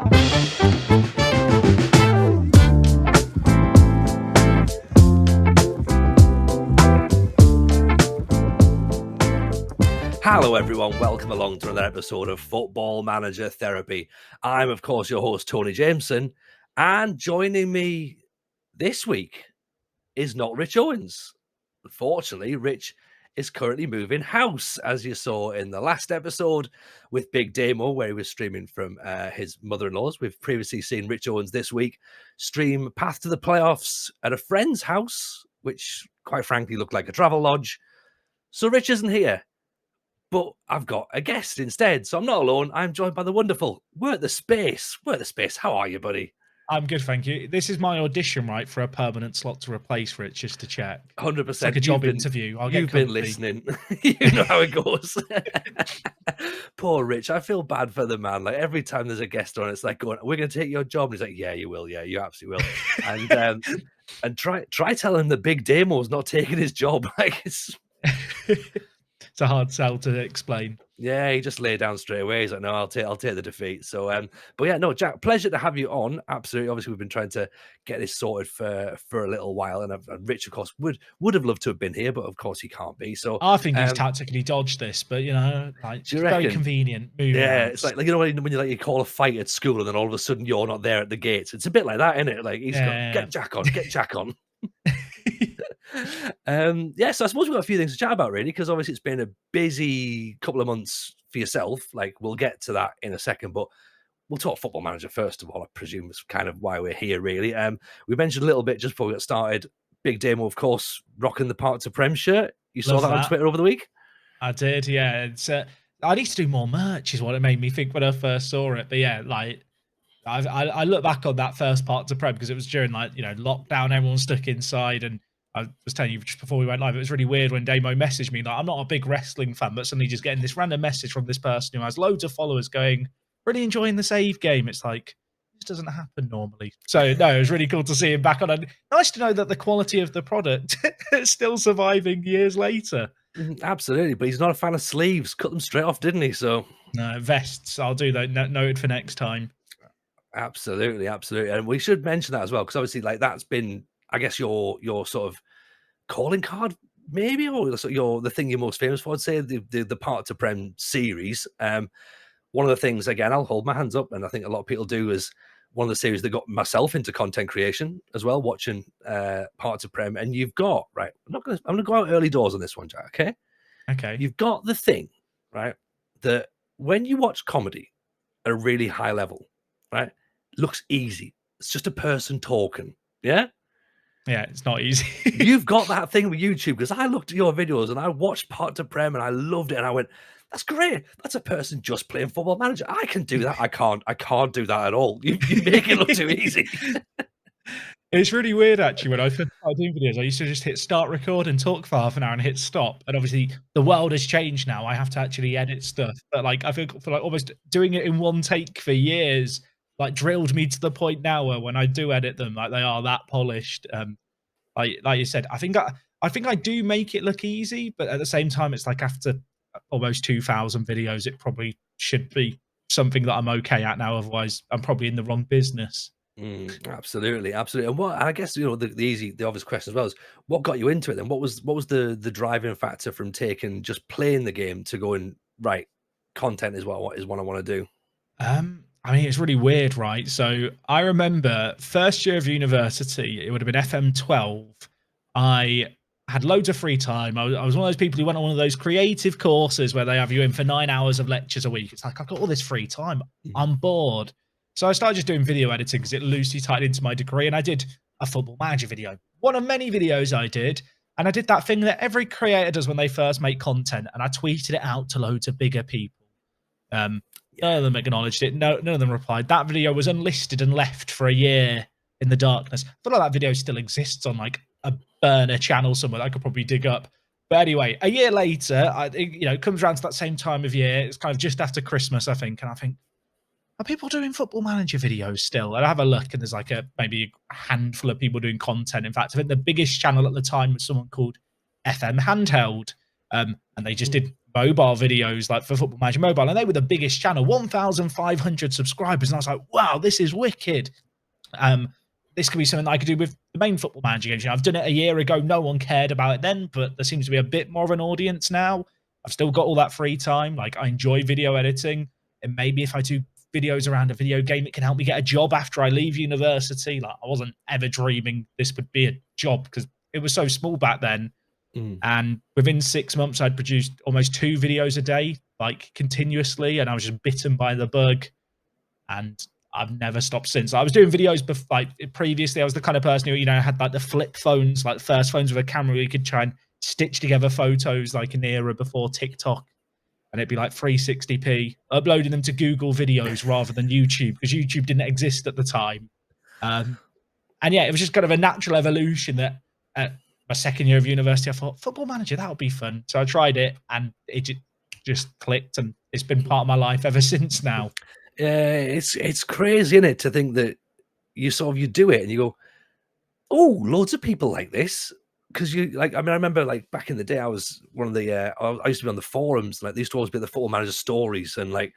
Hello everyone, welcome along to another episode of Football Manager Therapy. I'm of course your host Tony Jameson, and joining me this week is not Rich Owens. Unfortunately, Rich is currently moving house, as you saw in the last episode with Big Damo, where he was streaming from his mother-in-law's. We've previously seen Rich Owens this week stream Path to the Playoffs at a friend's house, which quite frankly looked like a travel lodge. So Rich isn't here. But I've got a guest instead, so I'm not alone. I'm joined by the wonderful WorkTheSpace. WorkTheSpace, how are you, buddy? I'm good, thank you. This is my audition, right, for a permanent slot to replace Rich, just to check. 100%. It's like a job interview. You've been listening. You know how it goes. Poor Rich. I feel bad for the man. Like every time there's a guest on, it's like going, "We're going to take your job." And he's like, "Yeah, you will. Yeah, you absolutely will." And try telling him that Big Damo's not taking his job. Like it's. It's a hard sell to explain. Yeah, he just laid down straight away. He's like, "No, I'll take the defeat." So, but yeah, no, Jack, pleasure to have you on. Absolutely. Obviously, we've been trying to get this sorted for a little while, and Rich, of course, would have loved to have been here, but of course he can't be. So I think he's tactically dodged this, but you know, like it's very convenient. Yeah, it's like you know when you call a fight at school, and then all of a sudden you're not there at the gates. It's a bit like that, isn't it? Like he's got get Jack on. So I suppose we've got a few things to chat about, really, because obviously it's been a busy couple of months for yourself. Like we'll get to that in a second, but we'll talk Football Manager first of all. I presume is kind of why we're here, really. We mentioned a little bit just before we got started. Big Damo, of course, rocking the Part to Prem shirt. You saw that on Twitter over the week? I did, yeah. It's I need to do more merch, is what it made me think when I first saw it. But yeah, like I look back on that first Part to Prem because it was during lockdown, everyone stuck inside, and I was telling you just before we went live, it was really weird when Damo messaged me. Like, I'm not a big wrestling fan, but suddenly just getting this random message from this person who has loads of followers going, really enjoying the save game. It's like, this doesn't happen normally. So, no, it was really cool to see him back on. And nice to know that the quality of the product is still surviving years later. Absolutely, but he's not a fan of sleeves. Cut them straight off, didn't he? So no, vests. I'll do that. Noted for next time. Absolutely. And we should mention that as well, because obviously, like, that's been, I guess, your sort of calling card, maybe, or the thing you're most famous for. I'd say the Part to Prem series. One of the things, again, I'll hold my hands up, and I think a lot of people do, is one of the series that got myself into content creation as well, watching Part to Prem. And you've got, right, I'm gonna go out early doors on this one, Jack. Okay. You've got the thing, right, that when you watch comedy at a really high level, right, looks easy. It's just a person talking. Yeah. Yeah, it's not easy. You've got that thing with YouTube, because I looked at your videos and I watched Part to Prem and I loved it, and I went, "That's great. That's a person just playing Football Manager. I can do that." I can't do that at all. You make it look too easy. It's really weird, actually. When I first started doing videos, I used to just hit start record and talk for half an hour and hit stop. And obviously, the world has changed now. I have to actually edit stuff. But like, I feel like almost doing it in one take for years, like, drilled me to the point now where when I do edit them, like, they are that polished. Like you said, I think I do make it look easy, but at the same time, it's like after almost 2,000 videos, it probably should be something that I'm okay at now. Otherwise, I'm probably in the wrong business. Absolutely. And what, I guess, the obvious question as well is, what got you into it then? What was the driving factor from taking just playing the game to going, right, content is what I want to do? I mean, it's really weird, right? So I remember first year of university, it would have been FM12. I had loads of free time. I was one of those people who went on one of those creative courses where they have you in for 9 hours of lectures a week. It's like, I've got all this free time. I'm bored. So I started just doing video editing because it loosely tied into my degree. And I did a Football Manager video. One of many videos I did. And I did that thing that every creator does when they first make content. And I tweeted it out to loads of bigger people. None of them acknowledged it. None of them replied. That video was unlisted and left for a year in the darkness. I feel like that video still exists on like a burner channel somewhere that I could probably dig up. But anyway, a year later, it comes around to that same time of year. It's kind of just after Christmas, I think. And I think, are people doing Football Manager videos still? And I have a look, and there's like maybe a handful of people doing content. In fact, I think the biggest channel at the time was someone called FM Handheld. And they just did mobile videos, like for Football Manager Mobile, and they were the biggest channel, 1,500 subscribers, and I was like, wow, this is wicked. This could be something that I could do with the main Football Manager games. I've done it a year ago. No one cared about it then, but there seems to be a bit more of an audience now. I've still got all that free time. Like, I enjoy video editing, and maybe if I do videos around a video game, it can help me get a job after I leave university. Like, I wasn't ever dreaming this would be a job because it was so small back then. And within 6 months, I'd produced almost 2 videos a day, like continuously, and I was just bitten by the bug. And I've never stopped since. I was doing videos previously. I was the kind of person who, had like the flip phones, like the first phones with a camera where you could try and stitch together photos, like an era before TikTok. And it'd be like 360p, uploading them to Google videos rather than YouTube, because YouTube didn't exist at the time. And yeah, it was just kind of a natural evolution that at my second year of university, I thought, Football Manager, that would be fun. So I tried it, and it just clicked, and it's been part of my life ever since now. It's crazy, isn't it, to think that you do it and you go, oh, loads of people like this. Because I remember like back in the day, I was one of the I used to be on the forums, like they used to always be the Football Manager stories, and like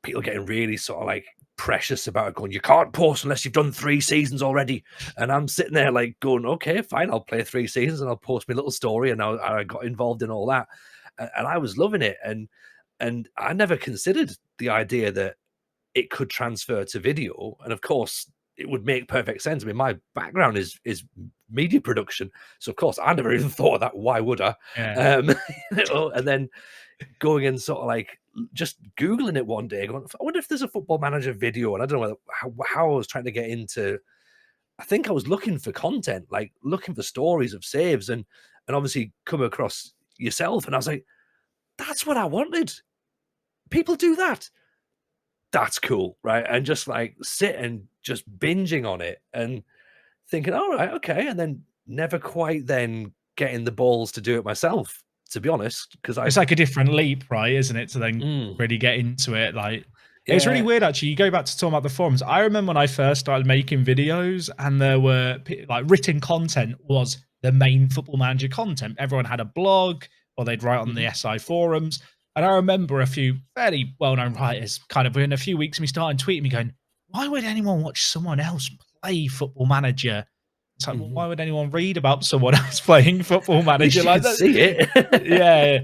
people getting really sort of like precious about it, going, you can't post unless you've done 3 seasons already. And I'm sitting there like going, okay, fine, I'll play 3 seasons and I'll post my little story. And I got involved in all that, and I was loving it. And I never considered the idea that it could transfer to video. And of course, it would make perfect sense. I mean, my background is media production, so of course I never even thought of that. Why would I? Yeah. And then going and sort of like just Googling it one day, going, I wonder if there's a Football Manager video. And I don't know how I was trying to get into. I think I was looking for content, like looking for stories of saves, and obviously come across yourself, and I was like, that's what I wanted. People do that. That's cool, right? And just like sit and just binging on it and thinking, all right, okay, and then never quite then getting the balls to do it myself, to be honest, because it's like a different leap, right? Isn't it? To then really get into it. Like, it's really weird, actually. You go back to talking about the forums. I remember when I first started making videos, and there were like written content was the main Football Manager content. Everyone had a blog, or they'd write on the SI forums. And I remember a few fairly well-known writers kind of within a few weeks of me starting tweeting me going, why would anyone watch someone else play Football Manager? It's like, well, why would anyone read about someone else playing Football Manager? Like that? See it. Yeah.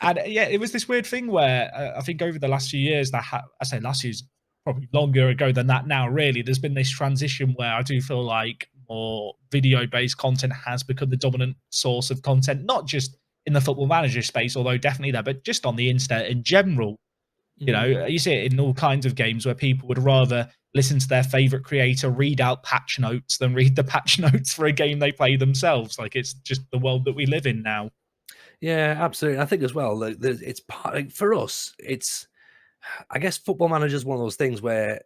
And yeah, it was this weird thing where I think over the last few years, I say last year's probably longer ago than that now, really, there's been this transition where I do feel like more video-based content has become the dominant source of content, not just in the Football Manager space, although definitely there, but just on the internet in general. You see it in all kinds of games where people would rather listen to their favorite creator read out patch notes than read the patch notes for a game they play themselves. Like, it's just the world that we live in now. Yeah, absolutely. I think as well, it's part, like, for us, it's, I guess Football Manager is one of those things where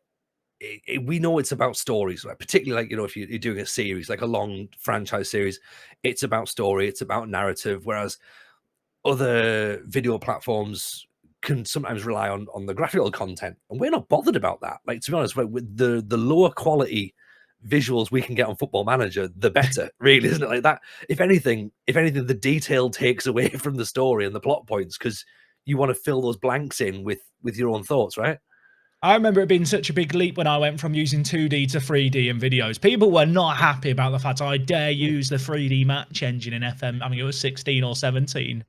we know it's about stories, right? Particularly like, if you're doing a series, like a long franchise series, it's about story, it's about narrative, whereas other video platforms can sometimes rely on the graphical content, and we're not bothered about that. Like, to be honest, with the lower quality visuals we can get on Football Manager, the better, really, isn't it? Like that, if anything, the detail takes away from the story and the plot points, because you want to fill those blanks in with your own thoughts, right? I remember it being such a big leap when I went from using 2D to 3D in videos. People were not happy about the fact I dare use the 3D match engine in FM. I mean, it was 16 or 17.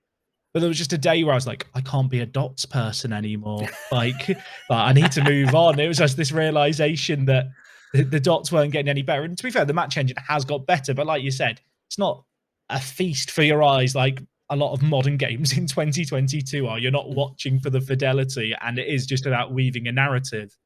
But there was just a day where I was like, I can't be a dots person anymore. Like I need to move on. It was just this realization that the dots weren't getting any better. And to be fair, the match engine has got better. But like you said, it's not a feast for your eyes like a lot of modern games in 2022 are. You're not watching for the fidelity, and it is just about weaving a narrative.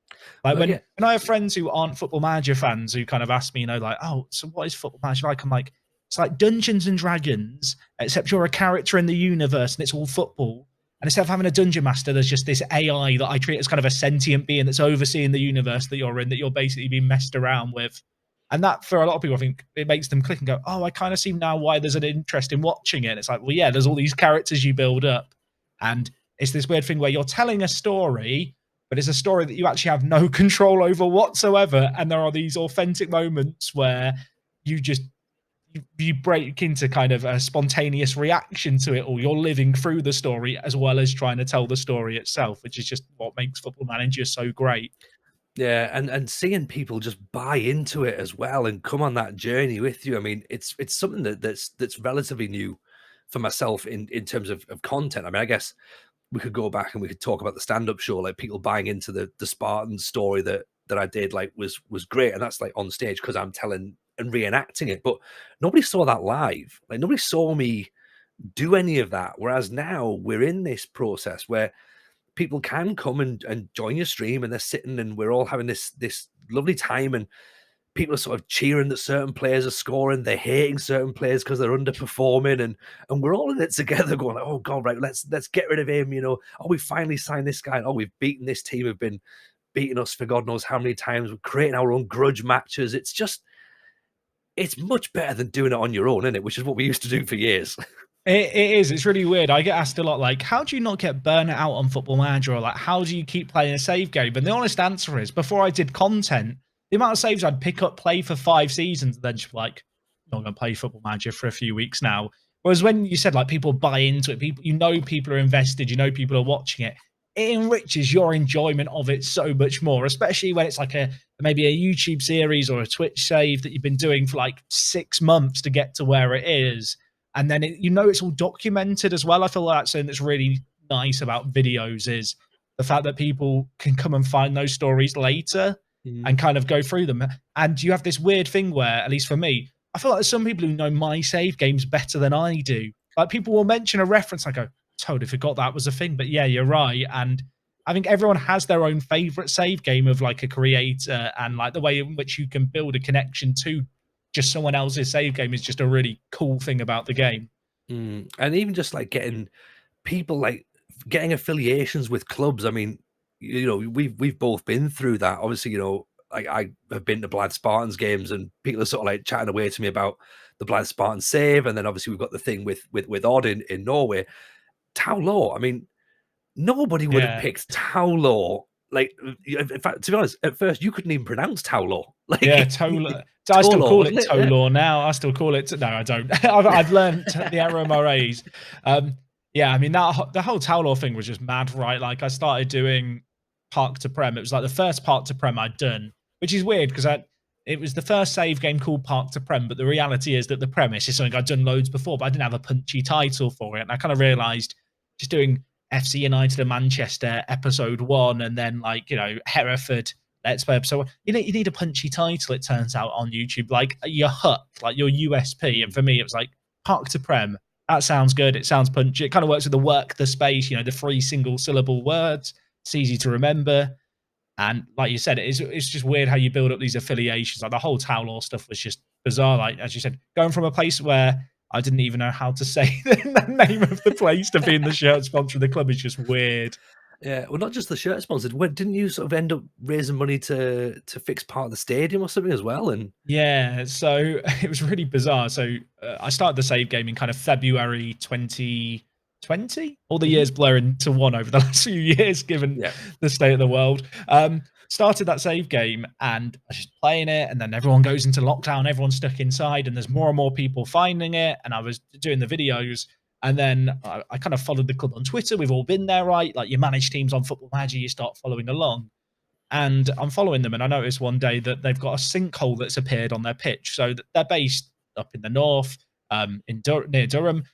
Like when I have friends who aren't Football Manager fans who kind of ask me, like, oh, so what is Football Manager like? I'm like, it's like Dungeons and Dragons, except you're a character in the universe and it's all football. And instead of having a dungeon master, there's just this AI that I treat as kind of a sentient being that's overseeing the universe that you're in, that you're basically being messed around with. And that, for a lot of people, I think it makes them click and go, oh, I kind of see now why there's an interest in watching it. And it's like, well, yeah, there's all these characters you build up. And it's this weird thing where you're telling a story, but it's a story that you actually have no control over whatsoever. And there are these authentic moments where you you break into kind of a spontaneous reaction to it, or you're living through the story as well as trying to tell the story itself, which is just what makes Football Manager so great. Yeah, and seeing people just buy into it as well and come on that journey with you. I mean, it's something that's relatively new for myself in terms of content. I mean, I guess we could go back and we could talk about the stand-up show, like people buying into the Spartan story that I did, like was great. And that's like on stage because I'm telling and reenacting it. But nobody saw that live. Like nobody saw me do any of that. Whereas now we're in this process where people can come and join your stream and they're sitting and we're all having this lovely time and people are sort of cheering that certain players are scoring, they're hating certain players because they're underperforming, and we're all in it together going like, oh god, right, let's get rid of him, you know. Oh, we finally signed this guy. Oh, we've beaten this team, have been beating us for God knows how many times. We're creating our own grudge matches. It's much better than doing it on your own, isn't it? Which is what we used to do for years. It is. It's really weird. I get asked a lot, like, how do you not get burnt out on Football Manager? Or like, how do you keep playing a save game? And the honest answer is, before I did content, the amount of saves I'd pick up, play for 5 seasons, and then just like, I'm going to play Football Manager for a few weeks now. Whereas when you said like people buy into it, people are invested, people are watching it. It enriches your enjoyment of it so much more, especially when it's like maybe a YouTube series or a Twitch save that you've been doing for like 6 months to get to where it is. And then it's all documented as well. I feel like that's something that's really nice about videos is the fact that people can come and find those stories later and kind of go through them. And you have this weird thing where, at least for me, I feel like there's some people who know my save games better than I do. Like people will mention a reference, I go, totally forgot that was a thing. But yeah, you're right. And I think everyone has their own favorite save game of like a creator, and like the way in which you can build a connection to just someone else's save game is just a really cool thing about the game. And even just like getting people like getting affiliations with clubs. I mean, we've both been through that. Obviously, I have been to Blythe Spartans games and people are sort of like chatting away to me about the Blythe Spartans save. And then obviously we've got the thing with Odd in Norway. Tau Law, I mean, nobody would have picked Tau Law. Like, in fact, to be honest, at first you couldn't even pronounce Tau Law. Like, yeah, Tolo. I still call it Tolo now. I still call it. No, I don't. I've learned the RMRAs. Yeah, I mean the whole Tau Law thing was just mad, right? Like I started doing Park to Prem. It was like the first Park to Prem I'd done, which is weird because it was the first save game called Park to Prem, but the reality is that the premise is something I'd done loads before, but I didn't have a punchy title for it. And I kind of realised just doing FC United and Manchester episode 1 and then like, Hereford Let's Play episode 1. You need a punchy title, it turns out, on YouTube, like your hook, like your USP. And for me, it was like Park to Prem. That sounds good. It sounds punchy. It kind of works with the WorkTheSpace, the 3 single syllable words. It's easy to remember. And like you said, it's just weird how you build up these affiliations. Like the whole Tau Law stuff was just bizarre. Like, as you said, going from a place where I didn't even know how to say the name of the place to being the shirt sponsor of the club is just weird. Yeah, well, not just the shirt sponsored. Didn't you sort of end up raising money to fix part of the stadium or something as well? And yeah, so it was really bizarre. So I started the save game in kind of February 2020. All the years blur into one over the last few years, given the state of the world. Started that save game and I was just playing it, and then everyone goes into lockdown, everyone's stuck inside, and there's more and more people finding it. And I was doing the videos. And then I kind of followed the club on Twitter. We've all been there, right? Like you manage teams on Football Manager, you start following along. And I'm following them, and I noticed one day that they've got a sinkhole that's appeared on their pitch. So they're based up in the north, near Durham.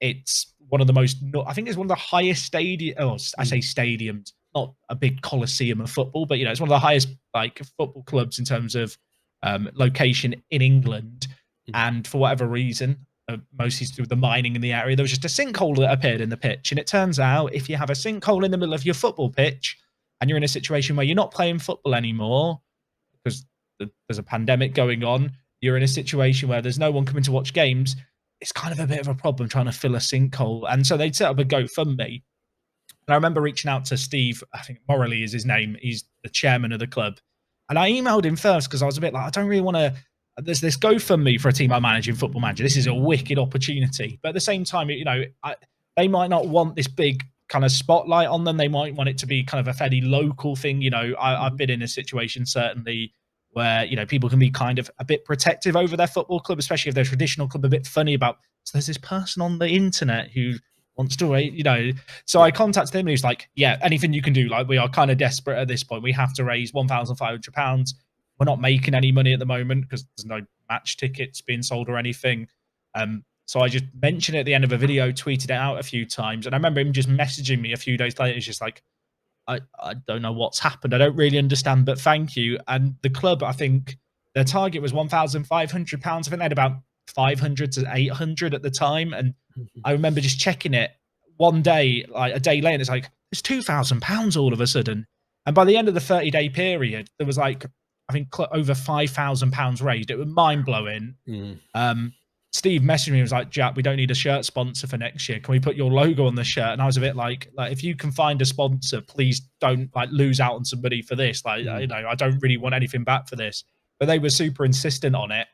It's one of the most, I think it's one of the highest stadiums. Oh, I say stadiums, not a big coliseum of football, but it's one of the highest like football clubs in terms of location in England. And for whatever reason, mostly to do with the mining in the area, there was just a sinkhole that appeared in the pitch. And it turns out if you have a sinkhole in the middle of your football pitch and you're in a situation where you're not playing football anymore because there's a pandemic going on, you're in a situation where there's no one coming to watch games, it's kind of a bit of a problem trying to fill a sinkhole. And so they'd set up a GoFundMe. And I remember reaching out to Steve, I think Morley is his name. He's the chairman of the club. And I emailed him first because I was a bit like, I don't really want to, there's this GoFundMe for a team I manage in Football Manager. This is a wicked opportunity. But at the same time, they might not want this big kind of spotlight on them. They might want it to be kind of a fairly local thing. I've been in a situation certainly where, you know, people can be kind of a bit protective over their football club, especially if their traditional club, a bit funny about, so there's this person on the internet who wants to, you know. So I contacted him and he was like, yeah, anything you can do. Like, we are kind of desperate at this point. We have to raise £1,500. We're not making any money at the moment because there's no match tickets being sold or anything. So I just mentioned it at the end of a video, tweeted it out a few times. And I remember him just messaging me a few days later. He's just like, I don't know what's happened. I don't really understand, but thank you. And the club, I think their target was £1,500. I think they had about 500 to 800 at the time. And I remember just checking it one day, like a day later, it's like, there's £2,000 all of a sudden. And by the end of the 30-day period, there was like, I think over £5,000 raised. It was mind blowing. Steve messaged me and was like, Jack, we don't need a shirt sponsor for next year. Can we put your logo on the shirt? And I was a bit like if you can find a sponsor, please don't like lose out on somebody for this. Like, you know, I don't really want anything back for this. But they were super insistent on it.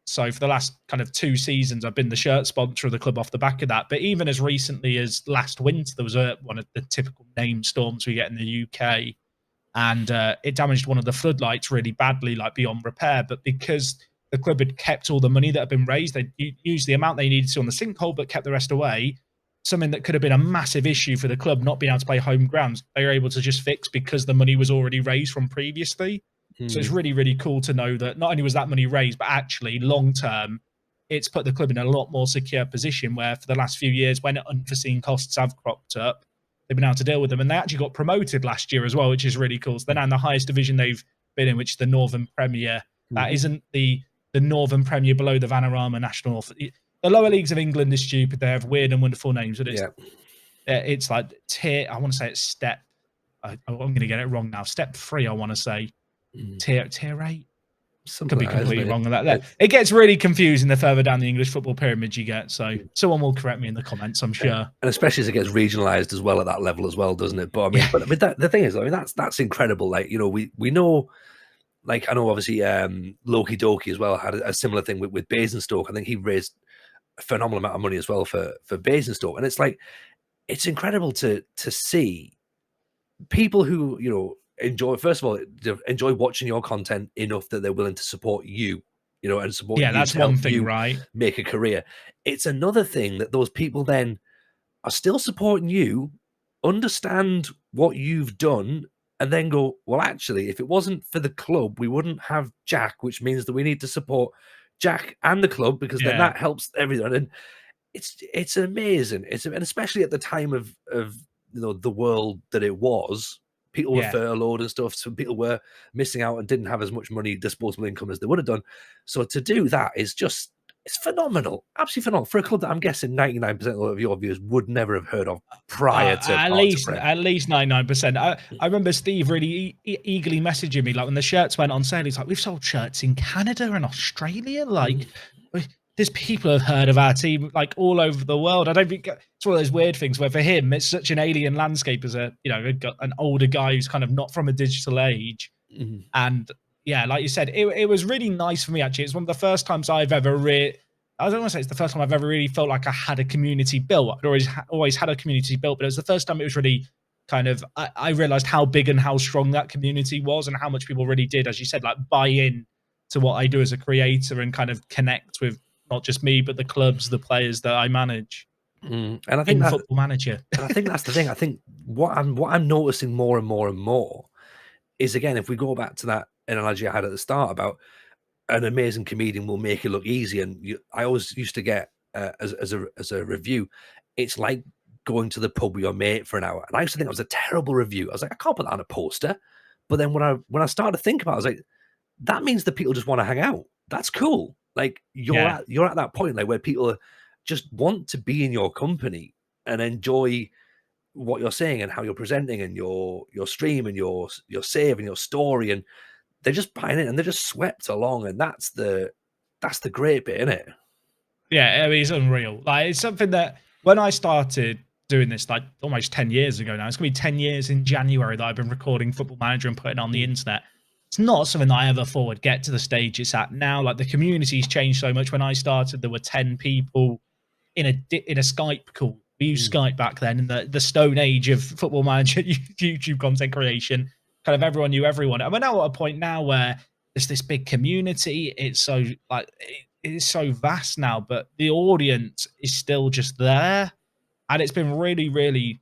So for the last kind of 2 seasons, I've been the shirt sponsor of the club off the back of that. But even as recently as last winter, there was one of the typical name storms we get in the UK. And it damaged one of the floodlights really badly, like beyond repair. But because the club had kept all the money that had been raised, they used the amount they needed to on the sinkhole, but kept the rest away. Something that could have been a massive issue for the club not being able to play home grounds, they were able to just fix because the money was already raised from previously. So it's really, really cool to know that not only was that money raised, but actually long term, it's put the club in a lot more secure position where for the last few years, when unforeseen costs have cropped up, they've been able to deal with them. And they actually got promoted last year as well, which is really cool. So they're now in the highest division they've been in, which is the Northern Premier. That isn't the Northern Premier below the Vanarama National. The lower leagues of England is stupid. They have weird and wonderful names, but it's like tier. I want to say it's step. I'm going to get it wrong now. Step 3, I want to say. Tier 8. Could be completely wrong on that. It gets really confusing the further down the English football pyramid you get. So someone will correct me in the comments, I'm sure. And especially as it gets regionalized as well at that level as well, doesn't it? But I mean, the thing is, I mean, that's incredible. Like, you know, we know. Like, I know obviously Loki Doki as well had a similar thing with Basingstoke. I think he raised a phenomenal amount of money as well for Basingstoke. And it's like, it's incredible to see people who, you know, enjoy watching your content enough that they're willing to support you, you know, and support you. That's one thing, right? Make a career. It's another thing that those people then are still supporting you, understand what you've done, and then go, well, actually, if it wasn't for the club, we wouldn't have Jack, which means that we need to support Jack and the club because then that helps everyone. And it's amazing. And especially at the time of you know, the world that it was, people were furloughed and stuff. So people were missing out and didn't have as much money, disposable income as they would have done. So to do that is just, it's phenomenal, absolutely phenomenal for a club that I'm guessing 99% of your viewers would never have heard of prior to at least 99%. I remember Steve really eagerly messaging me like when the shirts went on sale. He's like, "We've sold shirts in Canada and Australia. Like, there's people have heard of our team like all over the world." I don't think it's one of those weird things where for him it's such an alien landscape as a, you know, an older guy who's kind of not from a digital age, and yeah, like you said, it was really nice for me, actually. It's one of the first times I've ever I don't want to say it's the first time I've ever really felt like I had a community built. I'd always had a community built, but it was the first time it was really kind of, I realized how big and how strong that community was and how much people really did, as you said, like buy in to what I do as a creator and kind of connect with not just me, but the clubs, the players that I manage. And I think Football Manager. And I think that's the thing. I think what I'm noticing more and more and more is, again, if we go back to that analogy I had at the start about an amazing comedian will make it look easy, and I always used to get as a review, it's like going to the pub with your mate for an hour. And I used to think it was a terrible review. I was like, I can't put that on a poster. But then when I started to think about it, I was like, that means that people just want to hang out. That's cool. Like you're at that point like where people just want to be in your company and enjoy what you're saying and how you're presenting and your stream and your save and your story, and they're just buying it and they're just swept along, and that's the great bit, isn't it? Yeah, I mean, it's unreal. Like, it's something that when I started doing this, like almost 10 years ago now, it's gonna be 10 years in January that I've been recording Football Manager and putting it on the internet. It's not something that I ever thought would get to the stage it's at now. Like, the community's changed so much. When I started, there were 10 people in a Skype call. We used Skype back then in the stone age of Football Manager YouTube content creation. Kind of everyone knew everyone. And we're now at a point now where there's this big community. It's so like it is so vast now, but the audience is still just there, and it's been really, really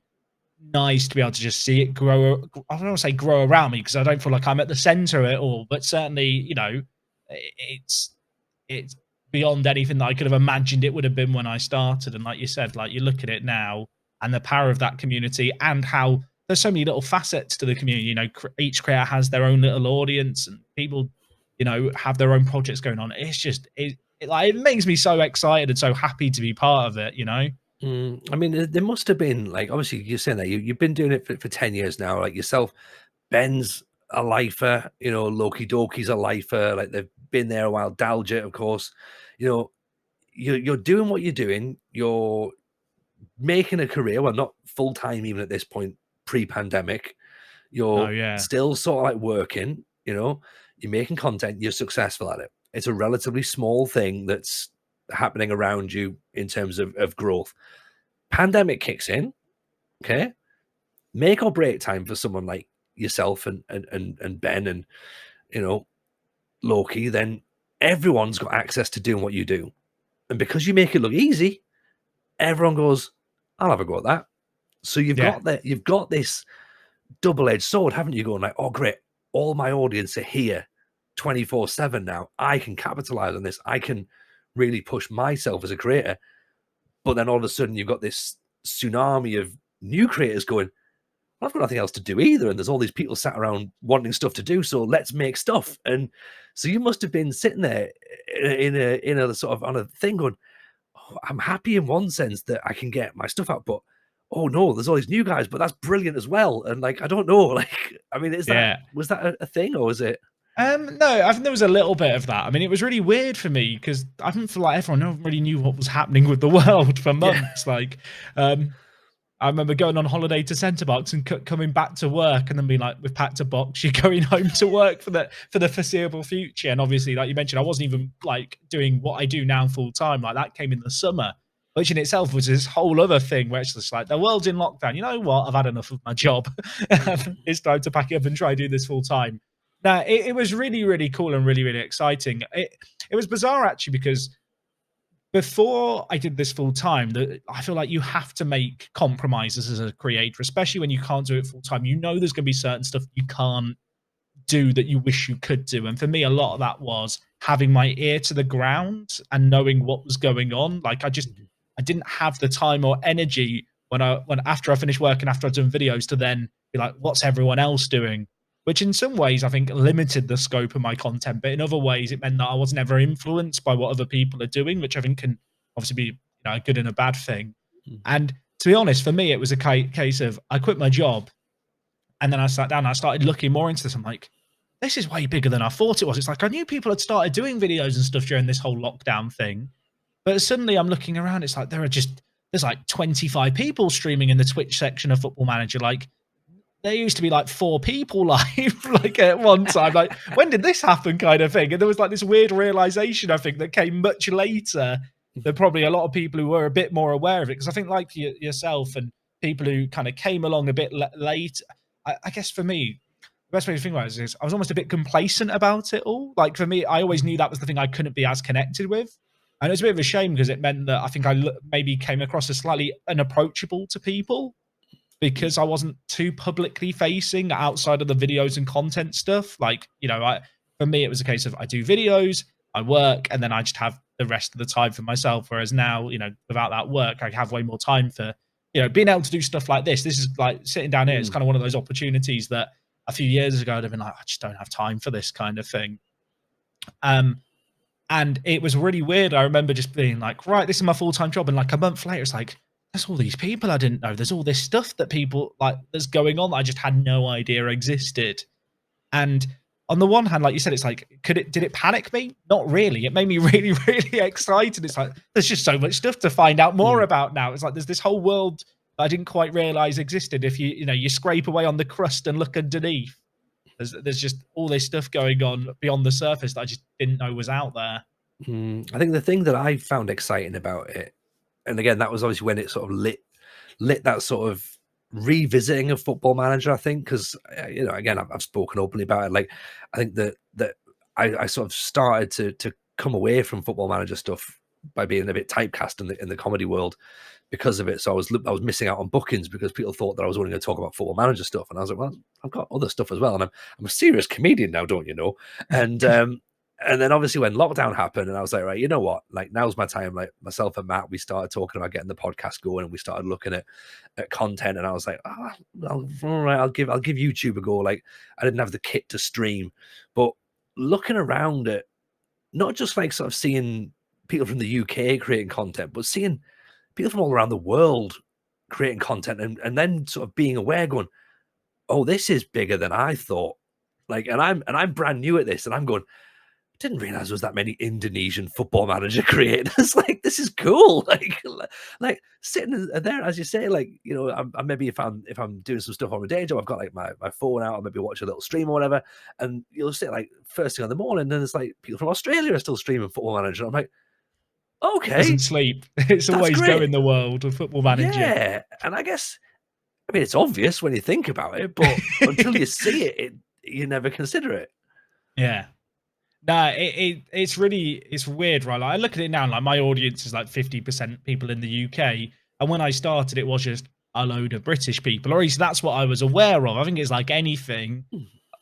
nice to be able to just see it grow. I don't want to say grow around me because I don't feel like I'm at the center of it all, but certainly, it's beyond anything that I could have imagined it would have been when I started. And like you said, like you look at it now and the power of that community and how there's so many little facets to the community. Each creator has their own little audience and people, have their own projects going on. It's just it makes me so excited and so happy to be part of it. I mean, there must have been, like, obviously you're saying that you've been doing it for 10 years now, like yourself. Ben's a lifer, Loki Doki's a lifer, like they've been there a while. Daljet, of course, you're doing what you're doing. You're making a career, well, not full time even at this point, pre-pandemic. You're still sort of like working, you're making content, you're successful at it. It's a relatively small thing that's happening around you in terms of growth. Pandemic kicks in, okay? Make or break time for someone like yourself and Ben and Loki, then everyone's got access to doing what you do. And because you make it look easy, everyone goes, I'll have a go at that. So you've got this double-edged sword, haven't you? Going like, oh great, all my audience are here 24/7 now. I can capitalize on this. I can really push myself as a creator. But then all of a sudden you've got this tsunami of new creators going, I've got nothing else to do either. And there's all these people sat around wanting stuff to do. So let's make stuff. And so you must have been sitting there in a sort of on a thing going, oh, I'm happy in one sense that I can get my stuff out, but oh no, there's all these new guys, but that's brilliant as well. And like, I don't know, like, I mean, was that a thing or was it? No, I think there was a little bit of that. I mean, it was really weird for me because I didn't feel like everyone really knew what was happening with the world for months. Like, I remember going on holiday to Centrebox and coming back to work and then being like, we've packed a box, you're going home to work for the foreseeable future. And obviously, like you mentioned, I wasn't even like doing what I do now full time. Like that came in the summer, which in itself was this whole other thing where it's just like the world's in lockdown. You know what? I've had enough of my job. It's time to pack it up and try to do this full time. Now, it was really, really cool and really, really exciting. It was bizarre actually because before I did this full time, I feel like you have to make compromises as a creator, especially when you can't do it full time. There's going to be certain stuff you can't do that you wish you could do. And for me, a lot of that was having my ear to the ground and knowing what was going on. Like I didn't have the time or energy when after I finished work and after I'd done videos to then be like, what's everyone else doing? Which in some ways I think limited the scope of my content, but in other ways it meant that I wasn't ever influenced by what other people are doing, which I think can obviously be a good and a bad thing. And to be honest, for me, it was a case of I quit my job and then I sat down and I started looking more into this. I'm like, this is way bigger than I thought it was. It's like I knew people had started doing videos and stuff during this whole lockdown thing, but suddenly I'm looking around, it's like there's like 25 people streaming in the Twitch section of Football Manager. Like there used to be like 4 people live like at one time. Like when did this happen kind of thing? And there was like this weird realization I think that came much later than probably a lot of people who were a bit more aware of it. Because I think like yourself and people who kind of came along a bit late, I guess for me, the best way to think about it is I was almost a bit complacent about it all. Like for me, I always knew that was the thing I couldn't be as connected with. And it was a bit of a shame because it meant that I think I maybe came across as slightly unapproachable to people because I wasn't too publicly facing outside of the videos and content stuff. Like, for me, it was a case of I do videos, I work, and then I just have the rest of the time for myself. Whereas now, without that work, I have way more time for, being able to do stuff like this. This is like sitting down here. It's kind of one of those opportunities that a few years ago I'd have been like, I just don't have time for this kind of thing. And it was really weird. I remember just being like, right, this is my full-time job. And like a month later, it's like, there's all these people I didn't know. There's all this stuff that people like that's going on that I just had no idea existed. And on the one hand, like you said, it's like, did it panic me? Not really. It made me really, really excited. It's like, there's just so much stuff to find out more about now. It's like, there's this whole world that I didn't quite realize existed. If you scrape away on the crust and look underneath, there's just all this stuff going on beyond the surface that I just didn't know was out there. I think the thing that I found exciting about it, and again, that was obviously when it sort of lit that sort of revisiting of Football Manager, I think, because again, I've spoken openly about it. Like, I think that I sort of started to come away from Football Manager stuff by being a bit typecast in the comedy world because of it. So I was missing out on bookings because people thought that I was only going to talk about Football Manager stuff, and I was like, well, I've got other stuff as well, and I'm a serious comedian now, don't you know? And then obviously when lockdown happened, and I was like, right, you know what? Like, now's my time. Like, myself and Matt, we started talking about getting the podcast going, and we started looking at content. And I was like, oh, all right, I'll give YouTube a go. Like, I didn't have the kit to stream, but looking around at not just like sort of seeing people from the UK creating content, but seeing people from all around the world creating content, and then sort of being aware, going, oh, this is bigger than I thought. Like, and I'm brand new at this, and I'm going, didn't realize there was that many Indonesian Football Manager creators. Like, this is cool. Like sitting there, as you say, like, you know, I maybe if I'm doing some stuff on my day job, I've got like my phone out, I'll maybe watch a little stream or whatever, and you'll sit like first thing in the morning, and there's like people from Australia are still streaming Football Manager. I'm like, okay, it doesn't sleep. It's always go in the world of Football Manager. Yeah, and I guess, I mean, it's obvious when you think about it, but until you see it, you never consider it. Yeah. No, it's weird, right? Like, I look at it now, like my audience is like 50% people in the UK, and when I started, it was just a load of British people, or at least that's what I was aware of. I think it's like anything,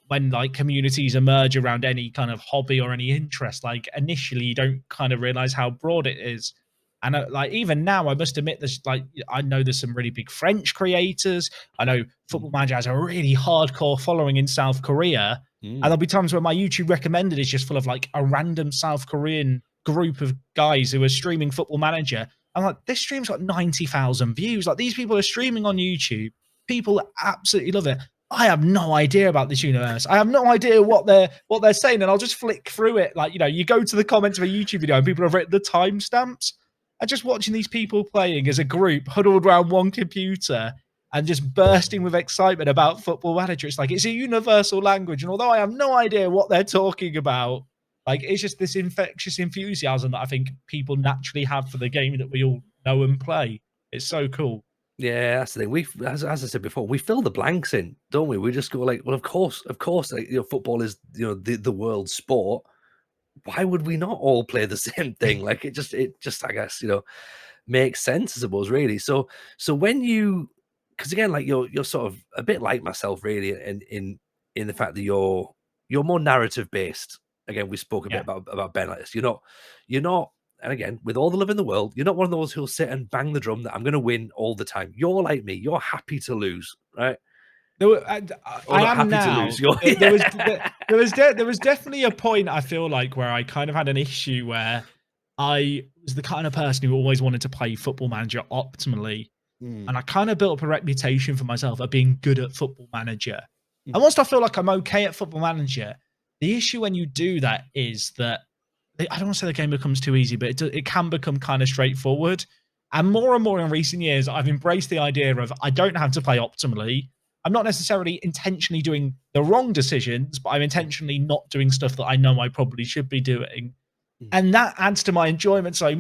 when like communities emerge around any kind of hobby or any interest, like initially you don't kind of realize how broad it is. And like even now, I must admit, there's like, I know there's some really big French creators. I know Football Manager has a really hardcore following in South Korea. And there'll be times where my YouTube recommended is just full of like a random South Korean group of guys who are streaming Football Manager. I'm like, this stream's got 90,000 views. Like, these people are streaming on YouTube. People absolutely love it. I have no idea about this universe. I have no idea what they're saying, and I'll just flick through it. Like, you know, you go to the comments of a YouTube video and people have written the timestamps. And just watching these people playing as a group, huddled around one computer, and just bursting with excitement about Football Manager. It's like, it's a universal language. And although I have no idea what they're talking about, like, it's just this infectious enthusiasm that I think people naturally have for the game that we all know and play. It's so cool. Yeah, that's the thing. We, as I said before, we fill the blanks in, don't we? We just go like, well, of course, like, you know, football is, you know, the world sport. Why would we not all play the same thing? Like, it just, I guess, you know, makes sense, I suppose, really. So when you, because again, like, you're sort of a bit like myself, really, in the fact that you're more narrative based. Again, we spoke a bit about Ben like this. You're not, and again, with all the love in the world, you're not one of those who'll sit and bang the drum that I'm going to win all the time. You're like me. You're happy to lose, right? I am now. There was definitely a point, I feel like, where I kind of had an issue where I was the kind of person who always wanted to play Football Manager optimally. And I kind of built up a reputation for myself of being good at Football Manager. And once I feel like I'm okay at Football Manager, the issue when you do that is that, I don't want to say the game becomes too easy, but it can become kind of straightforward. And more in recent years, I've embraced the idea of, I don't have to play optimally. I'm not necessarily intentionally doing the wrong decisions, but I'm intentionally not doing stuff that I know I probably should be doing. And that adds to my enjoyment so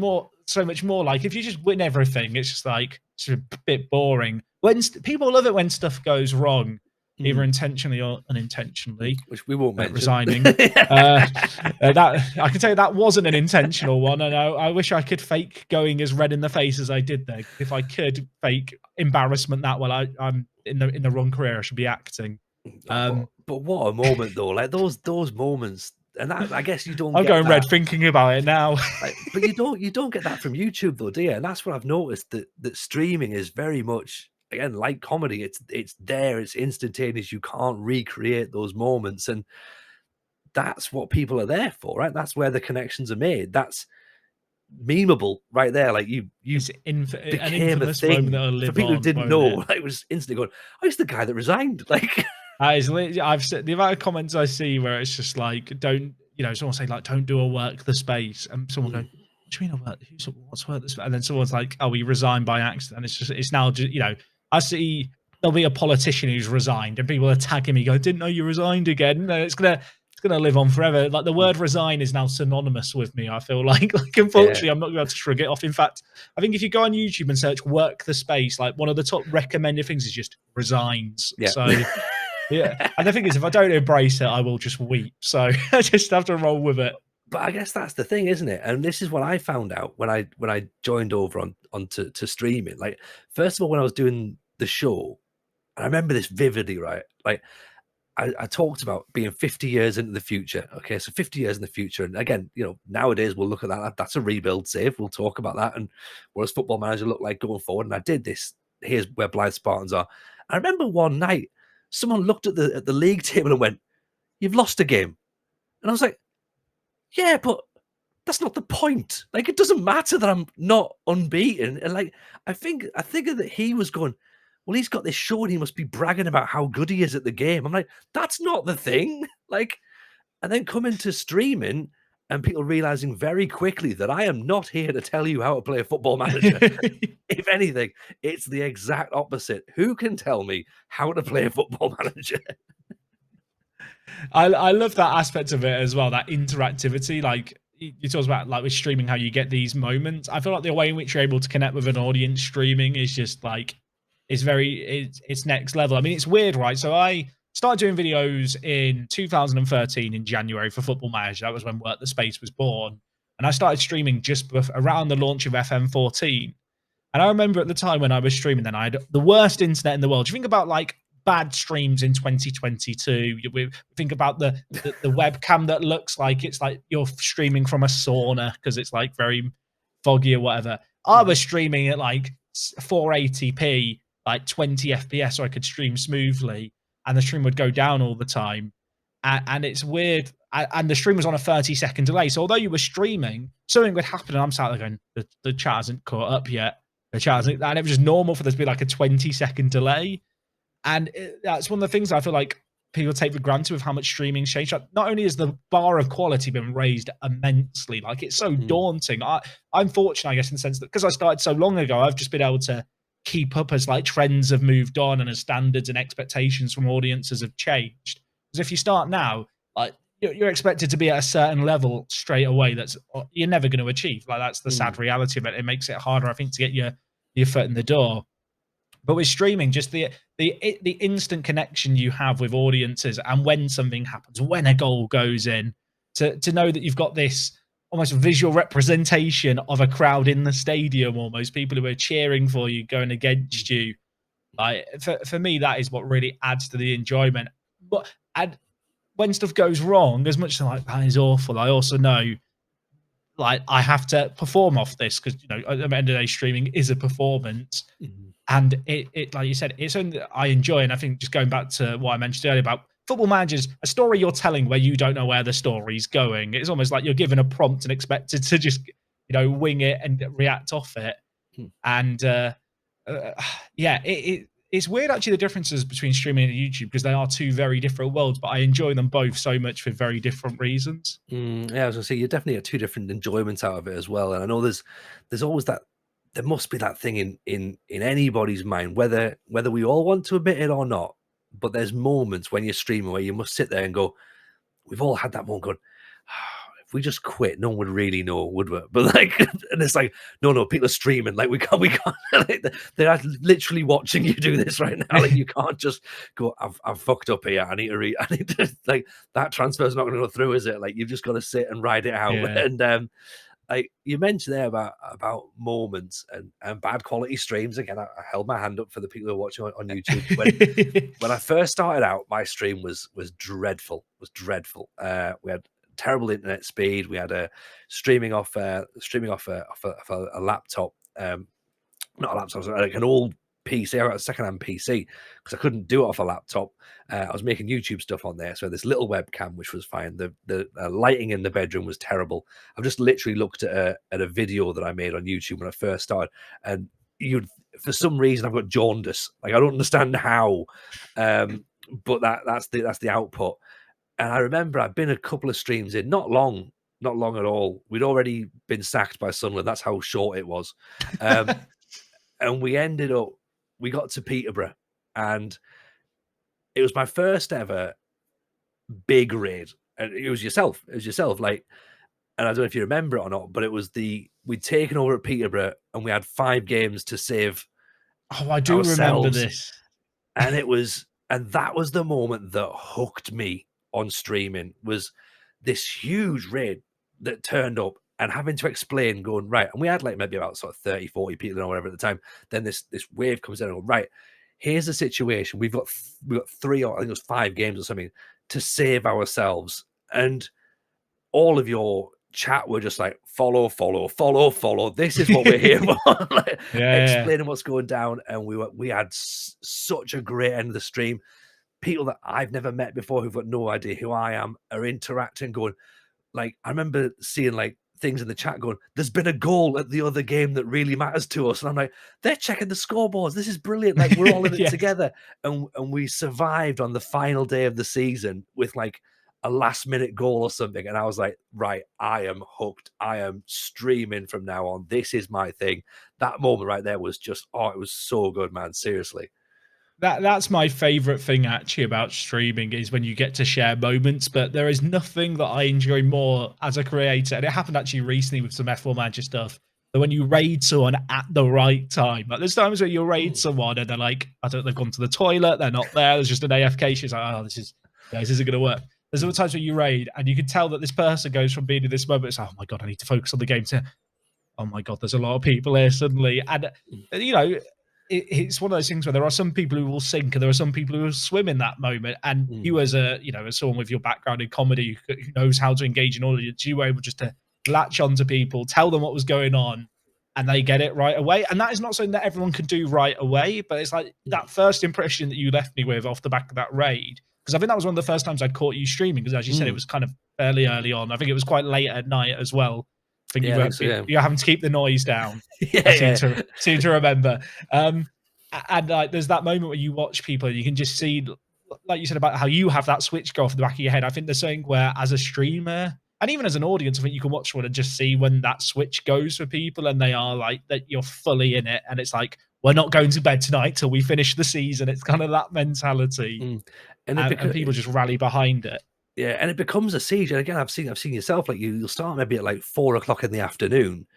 much more. Like, if you just win everything, it's just like, it's a bit boring. When people love it when stuff goes wrong, either intentionally or unintentionally, which we won't mention. Resigning. That I can tell you that wasn't an intentional one, and I wish I could fake going as red in the face as I did there. If I could fake embarrassment that well, I'm in the wrong career. I should be acting. But what a moment, though! Like those moments. And that, I guess, you don't. I'm going red thinking about it now. But you don't get that from YouTube, though, do you? And that's what I've noticed, that streaming is very much, again, like comedy. It's there, it's instantaneous. You can't recreate those moments, and that's what people are there for, right? That's where the connections are made. That's memeable right there. Like, you became a thing for people who didn't know. Like, it was instantly going, oh, it's the guy that resigned. Like. I've said the amount of comments I see where it's just like, don't, you know, someone say like, don't do a WorkTheSpace, and someone go, what do you mean what's WorkTheSpace? And then someone's like, oh, we resigned by accident. And it's now just, you know, I see there'll be a politician who's resigned and people are tagging me, go, didn't know you resigned again. No, it's gonna live on forever. Like, the word resign is now synonymous with me. I feel like unfortunately, I'm not going to be able to shrug it off. In fact, I think if you go on YouTube and search WorkTheSpace, like, one of the top recommended things is just resigns. Yeah. So Yeah. And the thing is, if I don't embrace it, I will just weep. So I just have to roll with it. But I guess that's the thing, isn't it? And this is what I found out when I joined over onto streaming. Like, first of all, when I was doing the show, I remember this vividly, right? Like, I talked about being 50 years into the future. Okay, so 50 years in the future. And again, nowadays we'll look at that. That's a rebuild save. We'll talk about that and what does Football Manager look like going forward. And I did this. Here's where Blind Spartans are. I remember one night someone looked at the league table and went, "You've lost a game." And I was like, "Yeah, but that's not the point. Like, it doesn't matter that I'm not unbeaten." And like, I figured that he was going, well, he's got this show and he must be bragging about how good he is at the game. I'm like, that's not the thing. Like, and then coming to streaming and people realizing very quickly that I am not here to tell you how to play a Football Manager. If anything, it's the exact opposite. Who can tell me how to play a Football Manager? I love that aspect of it as well, that interactivity. Like you talk about, like with streaming, how you get these moments. I feel like the way in which you're able to connect with an audience streaming is just like it's next level. I mean, it's weird, right? So I started doing videos in 2013 in January for Football Manager. That was when WorkTheSpace was born, and I started streaming just around the launch of FM14. And I remember at the time when I was streaming, then I had the worst internet in the world. Do you think about like bad streams in 2022? We think about the webcam that looks like it's like you're streaming from a sauna because it's like very foggy or whatever. I was streaming at like 480p, like 20 FPS, so I could stream smoothly, and the stream would go down all the time. And it's weird. And the stream was on a 30-second delay. So although you were streaming, something would happen, and I'm sat there going, the chat hasn't caught up yet. And it was just normal for there to be like a 20-second delay. And that's one of the things I feel like people take for granted with how much streaming's changed. Like, not only has the bar of quality been raised immensely, like it's so daunting. I'm fortunate, I guess, in the sense that because I started so long ago, I've just been able to keep up as like trends have moved on and as standards and expectations from audiences have changed. Because if you start now, like you're expected to be at a certain level straight away that's you're never going to achieve. Like that's the sad reality of it. It makes it harder, I think, to get your foot in the door. But with streaming, just the instant connection you have with audiences, and when something happens, when a goal goes in, to know that you've got this almost visual representation of a crowd in the stadium, almost people who are cheering for you, going against you. Like for me, that is what really adds to the enjoyment. But when stuff goes wrong, as much as I'm like, that is awful, I also know like I have to perform off this because at the end of the day, streaming is a performance. And it like you said, it's something that I enjoy. And I think just going back to what I mentioned earlier about Football Managers, a story you're telling where you don't know where the story's going. It's almost like you're given a prompt and expected to just wing it and react off it. And yeah, it's weird actually, the differences between streaming and YouTube, because they are two very different worlds, but I enjoy them both so much for very different reasons. Yeah, I was gonna say you definitely get two different enjoyments out of it as well. And I know there's always that, there must be that thing in anybody's mind, whether we all want to admit it or not. But there's moments when you're streaming where you must sit there and go, we've all had that moment going, if we just quit, no one would really know, would we? But like, and it's like, no, people are streaming. Like we can't. Like, they're literally watching you do this right now. Like you can't just go, I've fucked up here. I need to like, that transfer's not going to go through, is it? Like you've just got to sit and ride it out. Yeah. And like you mentioned there about moments and bad quality streams. Again, I held my hand up for the people who are watching on YouTube. When I first started out, my stream was dreadful. We had terrible internet speed. We had a streaming off a laptop, not a laptop, like an old PC, or a secondhand PC, because I couldn't do it off a laptop. I was making YouTube stuff on there, so this little webcam, which was fine. The lighting in the bedroom was terrible. I've just literally looked at a video that I made on YouTube when I first started, and for some reason I've got jaundice. Like I don't understand how, but that's the output. And I remember I'd been a couple of streams in, not long at all. We'd already been sacked by Sunderland. That's how short it was. And we got to Peterborough, and it was my first ever big raid. And it was yourself. Like, and I don't know if you remember it or not, but it was we'd taken over at Peterborough and we had 5 games to save. Oh, I do remember this. And it was And that was the moment that hooked me on streaming, was this huge raid that turned up and having to explain, going, right. And we had like maybe about sort of 30, 40 people or whatever at the time. Then this wave comes in and go, right, here's the situation. We've got 3 or I think it was 5 games or something to save ourselves. And all of your chat were just like, follow, follow, follow, follow. This is what we're here for. Like, Yeah. explaining what's going down. And we had such a great end of the stream. People that I've never met before who've got no idea who I am are interacting, going, like, I remember seeing like things in the chat going, there's been a goal at the other game that really matters to us. And I'm like, they're checking the scoreboards. This is brilliant. Like, we're all in it Yes. together. And we survived on the final day of the season with like a last minute goal or something. And I was like, right, I am hooked. I am streaming from now on. This is my thing. That moment right there was just, oh, it was so good, man. Seriously. That's my favorite thing actually about streaming, is when you get to share moments. But there is nothing that I enjoy more as a creator, and it happened actually recently with some F1 Manager stuff, that when you raid someone at the right time. Like, there's times where you raid someone and they're like, I don't know, they've gone to the toilet, they're not there, there's just an AFK. She's like, oh, this isn't gonna work. There's other times where you raid and you can tell that this person goes from being in this moment, it's like, oh my god, I need to focus on the game, to, oh my god, there's a lot of people here suddenly. And you know, it's one of those things where there are some people who will sink and there are some people who will swim in that moment. And you, as a, you know, as someone with your background in comedy who knows how to engage an audience, you were able just to latch onto people, tell them what was going on, and they get it right away. And that is not something that everyone can do right away, but it's like that first impression that you left me with off the back of that raid, because I think that was one of the first times I'd caught you streaming, because as you said, it was kind of fairly early on. I think it was quite late at night as well. I think you're having to keep the noise down. I seem to remember. And like, there's that moment where you watch people and you can just see, like you said, about how you have that switch go off the back of your head. I think there's something where, as a streamer and even as an audience, I think you can watch one and just see when that switch goes for people, and they are like, that you're fully in it, and it's like, we're not going to bed tonight till we finish the season. It's kind of that mentality, and people just rally behind it. Yeah, and it becomes a siege. And again, I've seen yourself, like, you'll start maybe at like 4 o'clock in the afternoon,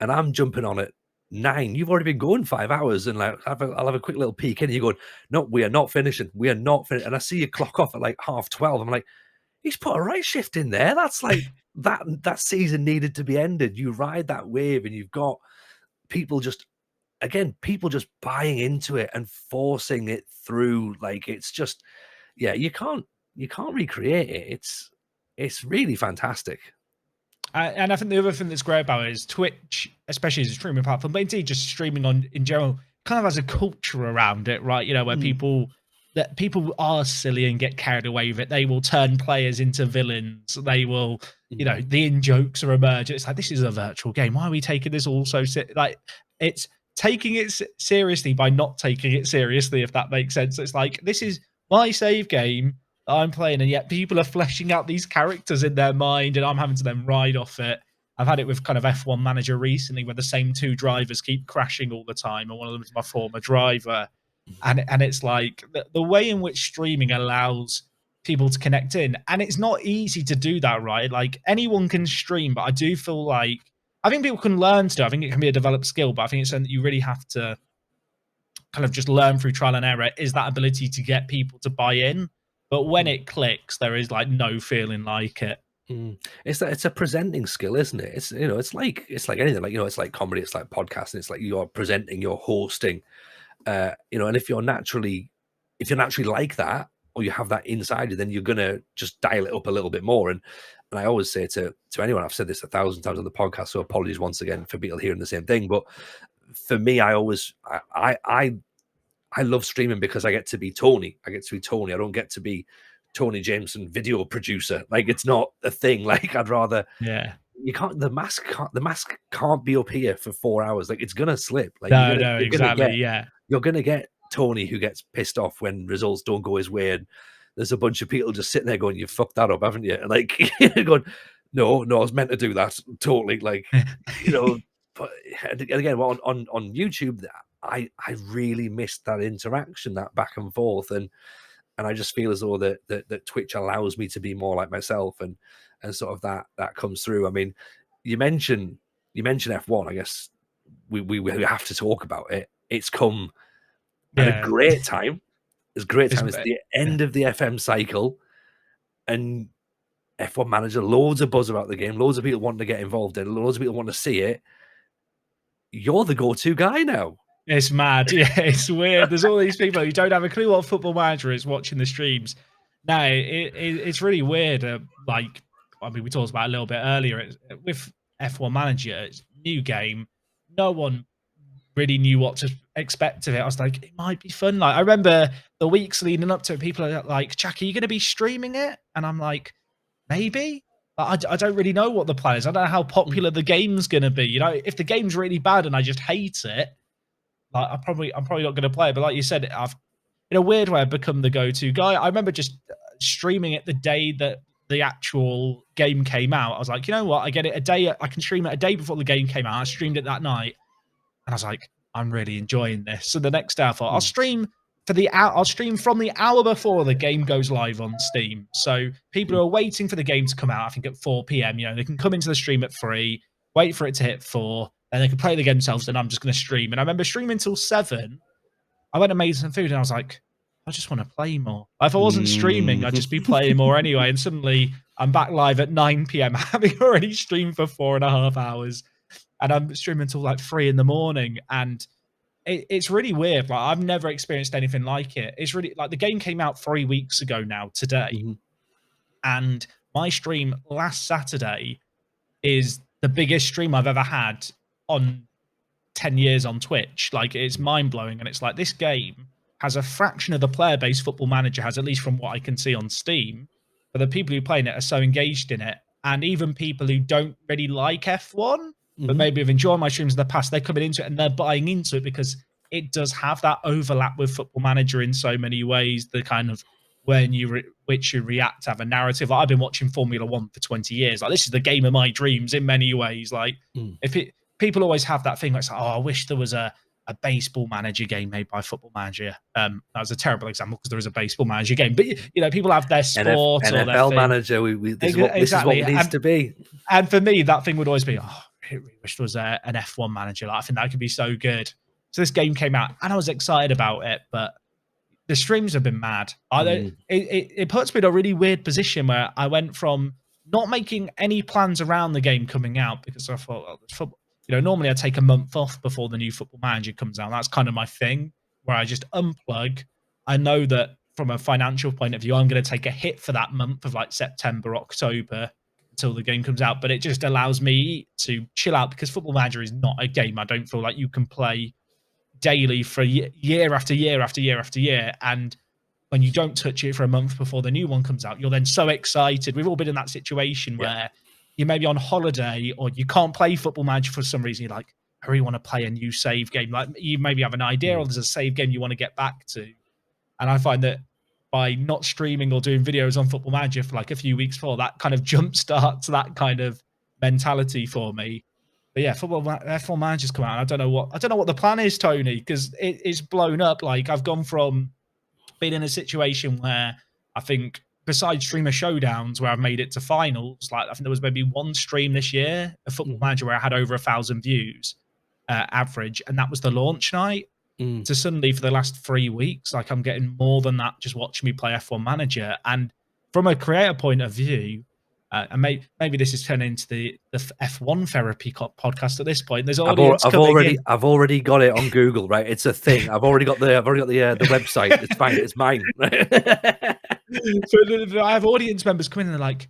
and I'm jumping on at 9. You've already been going 5 hours, and like, I'll have a quick little peek in. And you're going, no, we are not finishing. We are not finishing. And I see you clock off at like 12:30. I'm like, he's put a right shift in there. That's like that season needed to be ended. You ride that wave, and you've got people just buying into it and forcing it through. Like, it's just, yeah, you can't recreate it. It's really fantastic. And I think the other thing that's great about it is Twitch, especially as a streaming platform, but indeed just streaming on in general, kind of has a culture around it, right? You know, where people are silly and get carried away with it. They will turn players into villains. They will, you know, the in-jokes are emerging. It's like, this is a virtual game. Why are we taking this all so like, it's taking it seriously by not taking it seriously, if that makes sense. It's like, this is my save game I'm playing, and yet people are fleshing out these characters in their mind, and I'm having to then ride off it. I've had it with kind of F1 Manager recently, where the same 2 drivers keep crashing all the time, and one of them is my former driver. And it's like the way in which streaming allows people to connect in, and it's not easy to do that, right? Like, anyone can stream, but I do feel like, I think people can learn to do. I think it can be a developed skill, but I think it's something that you really have to kind of just learn through trial and error, is that ability to get people to buy in. But when it clicks, there is like no feeling like it. It's a presenting skill, isn't it? It's, you know, it's like anything. Like, you know, it's like comedy, it's like podcasting, it's like you're presenting, you're hosting. You know, and if you're naturally like that, or you have that inside you, then you're gonna just dial it up a little bit more. And I always say to anyone, I've said this 1,000 times on the podcast, so apologies once again for people hearing the same thing. But for me, I love streaming because I get to be Tony. I don't get to be Tony Jameson, video producer. Like, it's not a thing. Like, I'd rather. Yeah. You can't. The mask can't be up here for 4 hours. Like, it's gonna slip. Like, you're gonna get Tony who gets pissed off when results don't go his way, and there's a bunch of people just sitting there going, "You fucked that up, haven't you?" And like, going, "No, I was meant to do that." Totally. Like, you know. But again, on YouTube, I really missed that interaction, that back and forth, and I just feel as though that Twitch allows me to be more like myself, and sort of that comes through. I mean, you mentioned F1. I guess we have to talk about it. It's come at a great time. It's great time. It's the end of the FM cycle, and F1 Manager, loads of buzz about the game, loads of people wanting to get involved in it, loads of people want to see it. You're the go-to guy now. It's mad. Yeah, it's weird. There's all these people who don't have a clue what Football Manager is watching the streams. No, it's really weird. Like, I mean, we talked about it a little bit earlier. With F1 Manager, it's a new game. No one really knew what to expect of it. I was like, it might be fun. Like, I remember the weeks leading up to it, people are like, Jack, are you going to be streaming it? And I'm like, maybe. I don't really know what the plan is. I don't know how popular the game's going to be. You know, if the game's really bad and I just hate it, like, I'm probably not going to play it. But like you said, I've, in a weird way, I've become the go-to guy. I remember just streaming it the day that the actual game came out. I was like, you know what? I get it a day. I can stream it a day before the game came out. I streamed it that night. And I was like, I'm really enjoying this. So the next day I thought, I'll stream from the hour before the game goes live on Steam. So people who are waiting for the game to come out, I think at 4 p.m., you know, they can come into the stream at 3, wait for it to hit 4, and they can play the game themselves, and I'm just going to stream. And I remember streaming till 7. I went and made some food, and I was like, I just want to play more. If I wasn't streaming, I'd just be playing more anyway. And suddenly I'm back live at 9 p.m., having already streamed for 4.5 hours. And I'm streaming until like 3 in the morning. And it's really weird. Like, I've never experienced anything like it. It's really like the game came out 3 weeks ago now today. And my stream last Saturday is the biggest stream I've ever had on 10 years on Twitch. Like, it's mind blowing. And it's like, this game has a fraction of the player base Football Manager has, at least from what I can see on Steam. But the people who play in it are so engaged in it. And even people who don't really like F1, but maybe have enjoyed my streams in the past, they're coming into it and they're buying into it because it does have that overlap with Football Manager in so many ways. The kind of when you react to have a narrative. Like, I've been watching Formula One for 20 years. Like, this is the game of my dreams in many ways. Like, people always have that thing like, oh, I wish there was a baseball manager game made by Football Manager. That was a terrible example because there is a baseball manager game. But, you know, people have their sport or their NFL manager. This is what it needs to be. And for me, that thing would always be, oh, I really wish there was an F1 manager. Like, I think that could be so good. So this game came out and I was excited about it, but the streams have been mad. It puts me in a really weird position where I went from not making any plans around the game coming out because I thought, well, you know, normally I take a month off before the new Football Manager comes out. That's kind of my thing, where I just unplug. I know that from a financial point of view, I'm going to take a hit for that month of like September, October, until the game comes out. But it just allows me to chill out because Football Manager is not a game I don't feel like you can play daily for year after year after year after year. And when you don't touch it for a month before the new one comes out, you're then so excited. We've all been in that situation where you may be on holiday or you can't play Football Manager for some reason. You're like, I really want to play a new save game. Like, you maybe have an idea or there's a save game you want to get back to. And I find that by not streaming or doing videos on Football Manager for like a few weeks before, that kind of jump starts that kind of mentality for me. But yeah, F1 Manager's come out. And I don't know what the plan is, Tony, because it's blown up. Like, I've gone from being in a situation where I think, besides streamer showdowns where I've made it to finals, like I think there was maybe one stream this year, a Football Manager, where I had over 1,000 views average, and that was the launch night. To suddenly for the last 3 weeks, like, I'm getting more than that just watching me play F1 Manager. And from a creator point of view, and maybe this is turning into the F1 therapy podcast at this point. There's audience I've already got it on Google, right? It's a thing. I've already got the website. It's fine. It's mine. So I have audience members come in and they're like,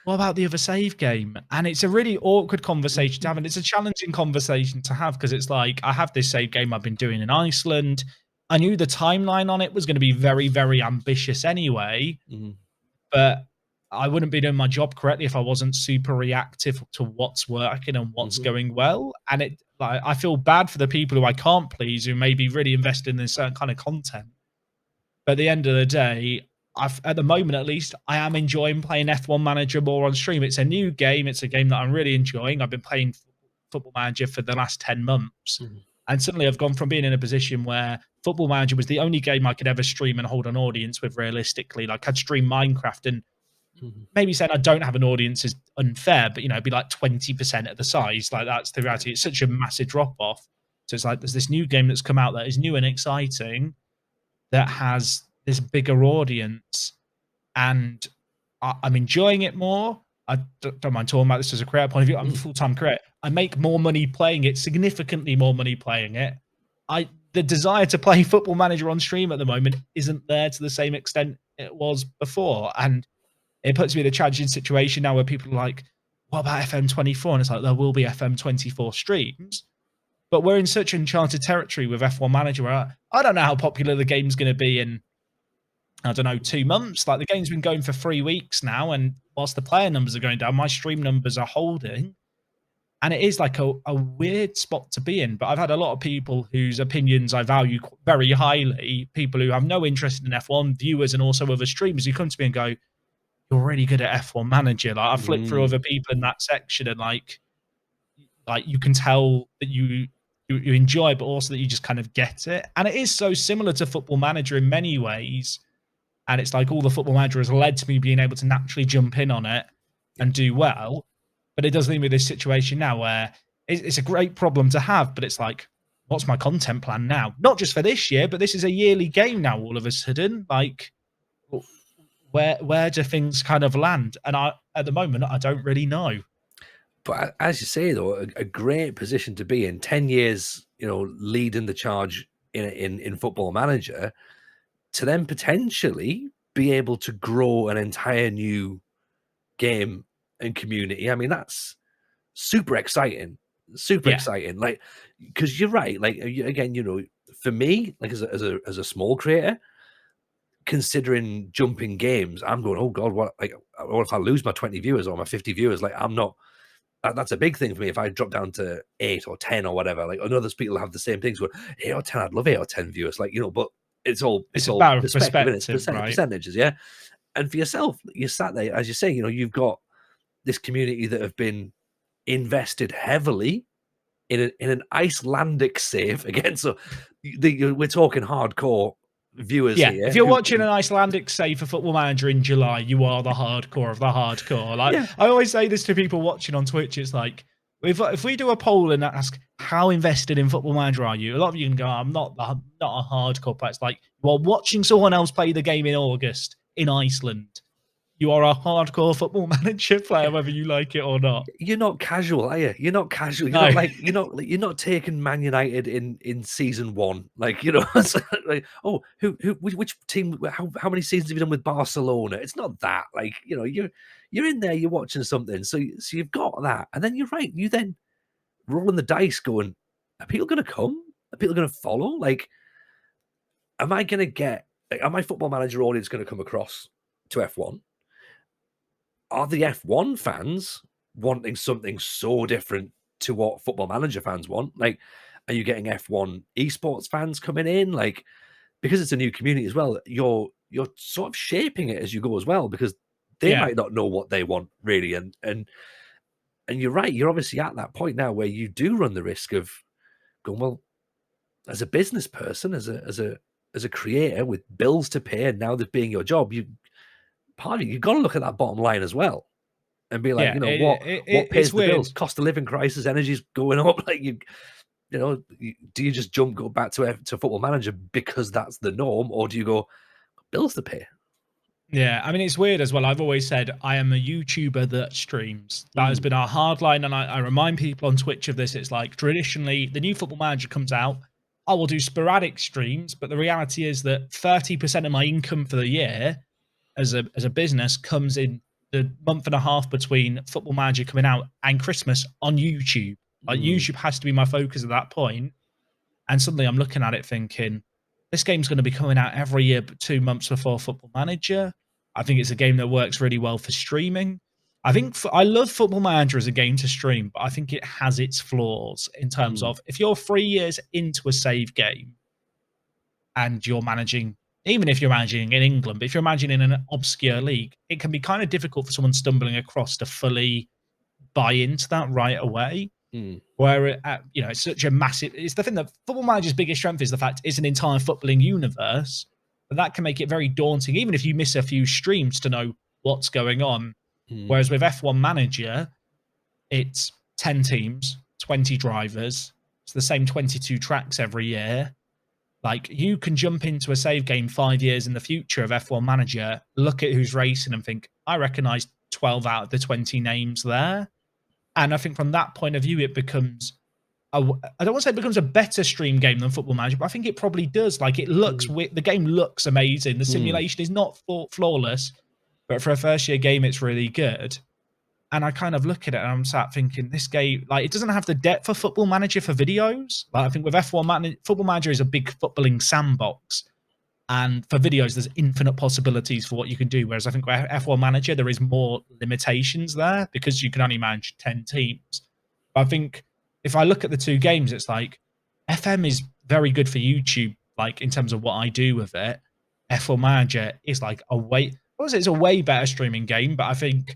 what about the other save game? And it's a really awkward conversation to have. And it's a challenging conversation to have because it's like, I have this save game I've been doing in Iceland. I knew the timeline on it was going to be very, very ambitious anyway. But I wouldn't be doing my job correctly if I wasn't super reactive to what's working and what's going well. And I feel bad for the people who I can't please, who may be really invested in certain kind of content. But at the end of the day, at the moment, at least, I am enjoying playing F1 Manager more on stream. It's a new game. It's a game that I'm really enjoying. I've been playing Football Manager for the last 10 months. And suddenly I've gone from being in a position where Football Manager was the only game I could ever stream and hold an audience with realistically. Like, I'd stream Minecraft, and maybe saying I don't have an audience is unfair, but, you know, it'd be like 20% of the size. Like, that's the reality. It's such a massive drop-off. So it's like there's this new game that's come out that is new and exciting, that has this bigger audience, and I'm enjoying it more. I don't mind talking about this as a career point of view. I'm a full-time career. I make more money playing it, significantly more money playing it. The desire to play Football Manager on stream at the moment isn't there to the same extent it was before. And it puts me in a challenging situation now where people are like, what about FM24? And it's like, there will be FM24 streams. But we're in such enchanted territory with F1 Manager where I don't know how popular the game's going to be in, I don't know, 2 months. Like, the game's been going for 3 weeks now, and whilst the player numbers are going down, my stream numbers are holding. And it is like a weird spot to be in. But I've had a lot of people whose opinions I value very highly, people who have no interest in F1, viewers and also other streamers who come to me and go, you're really good at F1 Manager. Like, I flip through other people in that section, and like you can tell that you enjoy, but also that you just kind of get it. And it is so similar to Football Manager in many ways. And it's like all the Football Manager has led to me being able to naturally jump in on it and do well. But it does leave me this situation now where it's a great problem to have, but it's like, what's my content plan now? Not just for this year, but this is a yearly game now all of a sudden. Like, where do things kind of land? And at the moment, I don't really know. But as you say, though, a great position to be in. 10 years, leading the charge in Football Manager, to then potentially be able to grow an entire new game and community. I mean, that's super exciting. Super exciting. Like, because you're right. Like, again, for me, like as a small creator, considering jumping games, I'm going, oh God, what if I lose my 20 viewers or my 50 viewers? Like, I'm not. That's a big thing for me. If I drop down to 8 or 10 or whatever, like, I know there's people have the same things. Where 8 or 10, I'd love 8 or 10 viewers. Like, but it's all about perspective, right? Percentages, yeah. And for yourself, you sat there, as you say, you've got this community that have been invested heavily in an Icelandic save again. So we're talking hardcore viewers here. If you're watching an Icelandic save for Football Manager in July, you are the hardcore of the hardcore. Like, I always say this to people watching on Twitch. It's like, if we do a poll and ask how invested in Football Manager are you, a lot of you can go, I'm not a hardcore player. It's like, you are watching someone else play the game in August in Iceland. You are a hardcore Football Manager player, whether you like it or not. You're not casual, are you? You're not casual. You're not like you're not taking Man United in season 1. Like, like, oh, which team? How many seasons have you done with Barcelona? It's not that. Like, you're in there. You're watching something. So you've got that, and then you're right. You then rolling the dice, going, are people going to come? Are people going to follow? Like, am I going to get? Like, are my Football Manager audience going to come across to F1? Are the F1 fans wanting something so different to what Football Manager fans want? Like, are you getting F1 esports fans coming in? Like, because it's a new community as well, you're sort of shaping it as you go as well, because they might not know what they want really. And you're right, you're obviously at that point now where you do run the risk of going, well, as a business person, as a creator with bills to pay, and now that being your job, you've got to look at that bottom line as well and be like, what pays the bills? Cost of living crisis, energy's going up. Like, do you just go back to Football Manager because that's the norm, or do you go, bills to pay? Yeah, I mean, it's weird as well. I've always said I am a YouTuber that streams. That has been our hard line, and I remind people on Twitch of this. It's like, traditionally, the new Football Manager comes out, I will do sporadic streams, but the reality is that 30% of my income for the year as a business comes in the month and a half between Football Manager coming out and Christmas on YouTube. Like, YouTube has to be my focus at that point. And suddenly I'm looking at it thinking, this game's going to be coming out every year, but 2 months before Football Manager. I think it's a game that works really well for streaming. I love Football Manager as a game to stream, but I think it has its flaws in terms of, if you're 3 years into a save game and you're managing, even if you're managing in England, but if you're managing in an obscure league, it can be kind of difficult for someone stumbling across to fully buy into that right away. Where it's such a massive, it's the thing that Football Manager's biggest strength is the fact it's an entire footballing universe, but that can make it very daunting, even if you miss a few streams, to know what's going on. Whereas with F1 Manager, it's 10 teams, 20 drivers, it's the same 22 tracks every year. Like, you can jump into a save game 5 years in the future of F1 Manager, look at who's racing and think, I recognize 12 out of the 20 names there. And I think from that point of view, it becomes, I don't want to say it becomes a better stream game than Football Manager, but I think it probably does. Like, it looks, the game looks amazing. The simulation is not flawless, but for a first year game, it's really good. And I kind of look at it and I'm sat thinking, this game, like, it doesn't have the depth of Football Manager for videos. Like, I think with Football Manager is a big footballing sandbox. And for videos, there's infinite possibilities for what you can do. Whereas I think with F1 Manager, there is more limitations there because you can only manage 10 teams. But I think if I look at the two games, it's like FM is very good for YouTube, like in terms of what I do with it. F1 Manager is like it's a way better streaming game, but I think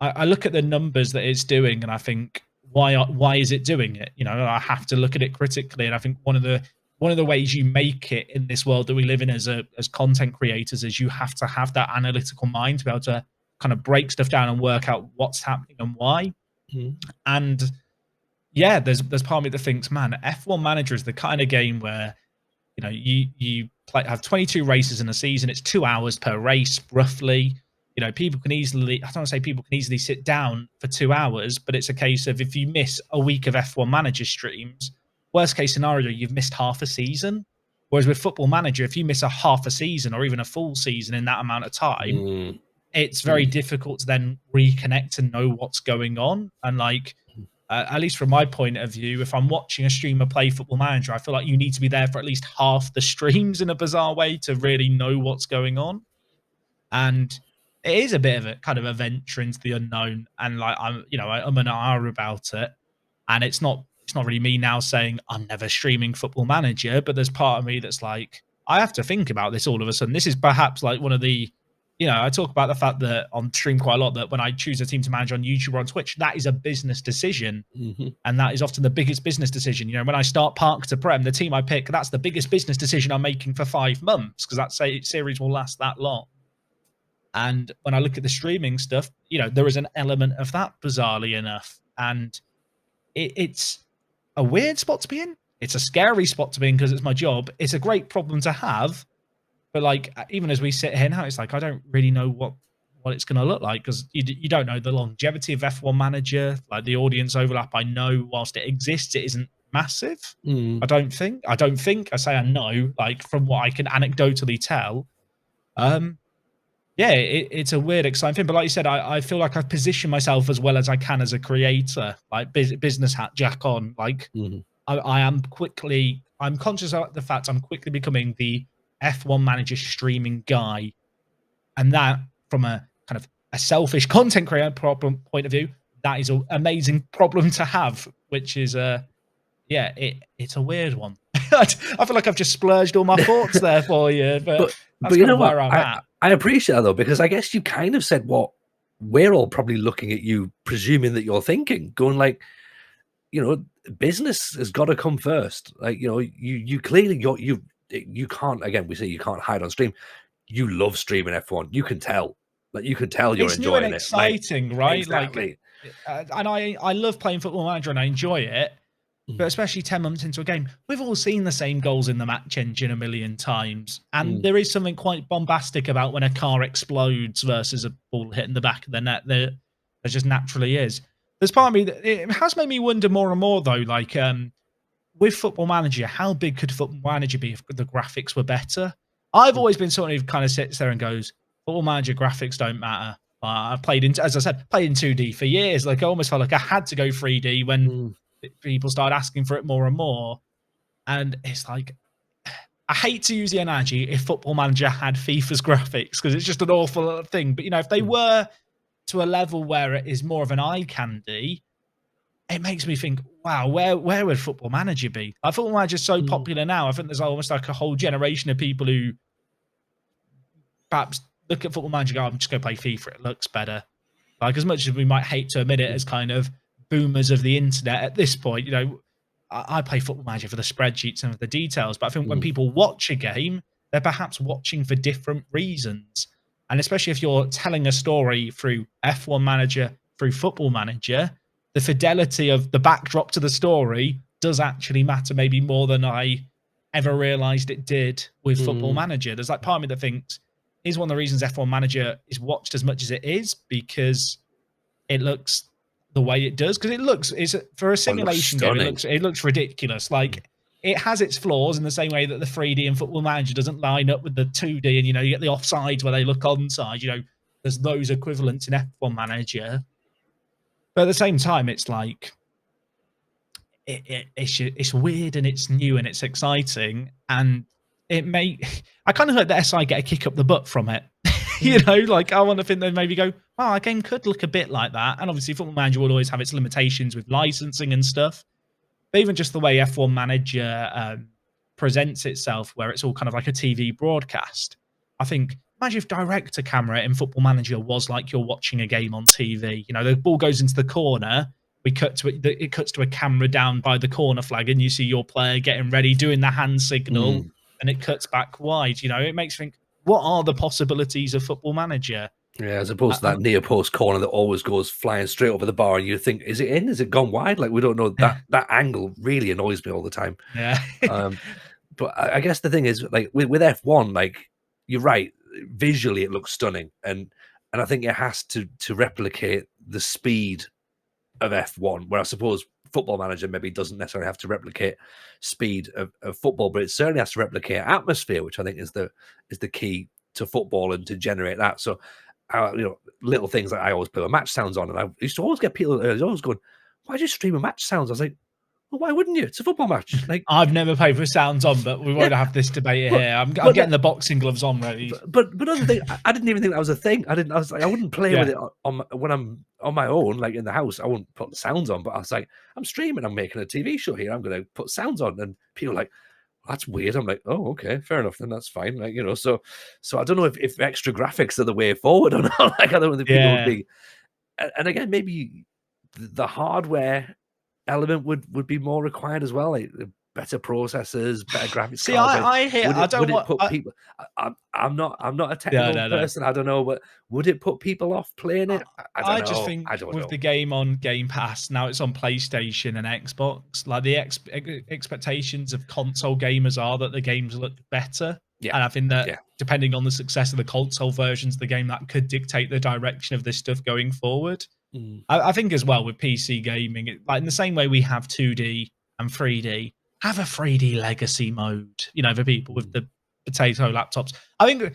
I look at the numbers that it's doing and I think, why is it doing it? You know, I have to look at it critically. And I think one of the ways you make it in this world that we live in as content creators is you have to have that analytical mind to be able to kind of break stuff down and work out what's happening and why. And yeah, there's part of me that thinks, man, F1 Manager is the kind of game where, you know, you have 22 races in a season. It's 2 hours per race, roughly. You know, people can easily, I don't want to say people can easily sit down for 2 hours, but it's a case of if you miss a week of F1 Manager streams, worst case scenario, you've missed half a season. Whereas with Football Manager, if you miss a half a season or even a full season in that amount of time, it's very difficult to then reconnect and know what's going on. And like, at least from my point of view, if I'm watching a streamer play Football Manager, I feel like you need to be there for at least half the streams in a bizarre way to really know what's going on. And it is a bit of a kind of a venture into the unknown. And like, I'm an hour about it. And it's not really me now saying I'm never streaming Football Manager, but there's part of me that's like, I have to think about this all of a sudden. This is perhaps like one of the, you know, I talk about the fact that on stream quite a lot that when I choose a team to manage on YouTube or on Twitch, that is a business decision. And that is often the biggest business decision. You know, when I start Park to Prem, the team I pick, that's the biggest business decision I'm making for 5 months because that series will last that long. And when I look at the streaming stuff, you know, there is an element of that, bizarrely enough. And it's a weird spot to be in. It's a scary spot to be in because it's my job. It's a great problem to have. But like, even as we sit here now, it's like, I don't really know what it's going to look like because you don't know the longevity of F1 Manager. Like the audience overlap, I know whilst it exists, it isn't massive. I don't think. I say I know, like from what I can anecdotally tell. Yeah, it's a weird, exciting thing. But like you said, I feel like I've positioned myself as well as I can as a creator, like business hat jack on. Like I'm conscious of the fact I'm quickly becoming the F1 Manager streaming guy. And that, from a kind of a selfish content creator point of view, that is an amazing problem to have, which is, it's a weird one. I feel like I've just splurged all my thoughts there for you. But you know what? I appreciate that, though, because I guess you kind of said what we're all probably looking at you, presuming that you're thinking, going like, you know, business has got to come first. Like, you know, you clearly you can't, again, we say you can't hide on stream. You love streaming F1. You can tell. Like, you can tell you're enjoying it. It's new and exciting, like, right? Exactly. Like, and I love playing Football Manager and I enjoy it. But especially 10 months into a game, we've all seen the same goals in the match engine a million times. And there is something quite bombastic about when a car explodes versus a ball hitting the back of the net. There just naturally is. There's part of me that it has made me wonder more and more, though, like with Football Manager, how big could Football Manager be if the graphics were better? I've always been someone who kind of sits there and goes, Football Manager graphics don't matter. I played in 2D for years. Like, I almost felt like I had to go 3D when people started asking for it more and more. And it's like, I hate to use the analogy if Football Manager had FIFA's graphics because it's just an awful thing. But, you know, if they were to a level where it is more of an eye candy, it makes me think, wow, where would Football Manager be? Football Manager is so popular now. I think there's almost like a whole generation of people who perhaps look at Football Manager and go, I'm just going to play FIFA. It looks better. Like, as much as we might hate to admit it as kind of boomers of the internet at this point, you know, I play Football Manager for the spreadsheets and for the details, but I think when people watch a game, they're perhaps watching for different reasons. And especially if you're telling a story through F1 Manager, through Football Manager, the fidelity of the backdrop to the story does actually matter maybe more than I ever realized it did with Football Mm. Manager. There's like part of me that thinks is one of the reasons F1 Manager is watched as much as it is, because it looks the way it does. Because it's for a Oh, it looks simulation game, stunning. it looks ridiculous. Like, it has its flaws in the same way that the 3D in Football Manager doesn't line up with the 2D, and you get the offsides where they look onside. There's those equivalents in F1 Manager, but at the same time, it's like it's weird and it's new and it's exciting, and I kind of hope that SI get a kick up the butt from it. Like, I want to think they maybe go, oh, our game could look a bit like that. And obviously Football Manager will always have its limitations with licensing and stuff, but even just the way F1 Manager presents itself, where it's all kind of like a TV broadcast, I think, imagine if direct to camera in Football Manager was like you're watching a game on TV. The ball goes into the corner, it cuts to a camera down by the corner flag, and you see your player getting ready, doing the hand signal, and it cuts back wide. It makes you think, what are the possibilities of Football Manager? Yeah, as opposed to that near post corner that always goes flying straight over the bar, and you think, is it in? Is it gone wide? Like, we don't know. That angle really annoys me all the time. Yeah. But I guess the thing is, like, with F1, like, you're right, visually it looks stunning, and I think it has to replicate the speed of F1, where I suppose Football Manager maybe doesn't necessarily have to replicate speed of football, but it certainly has to replicate atmosphere, which I think is the key to football and to generate that. So, little things like I always put match sounds on, and I used to always get people always going, "Why do you stream a match sounds?" I was like, well, why wouldn't you? It's a football match. Like, I've never paid for sounds on, but we won't have this debate here. I'm getting the boxing gloves on ready. But other thing, I didn't even think that was a thing. I was like, I wouldn't play with it when I'm on my own, like in the house. I wouldn't put the sounds on. But I was like, I'm streaming. I'm making a TV show here. I'm going to put sounds on, and people are like, that's weird. I'm like, oh, okay, fair enough. Then that's fine. Like, so I don't know if extra graphics are the way forward or not. Like, I don't know if people would be. And again, maybe the hardware element would be more required as well, like better processors, better graphics. See, I don't want put people. I'm not a technical person. I don't know, but would it put people off playing it? I don't know. Just think with the game on Game Pass now, it's on PlayStation and Xbox. Like, the expectations of console gamers are that the games look better. Yeah, and I think that depending on the success of the console versions of the game, that could dictate the direction of this stuff going forward. I think as well with PC gaming, like in the same way we have 2D and 3D, have a 3D legacy mode, for people with the potato laptops. I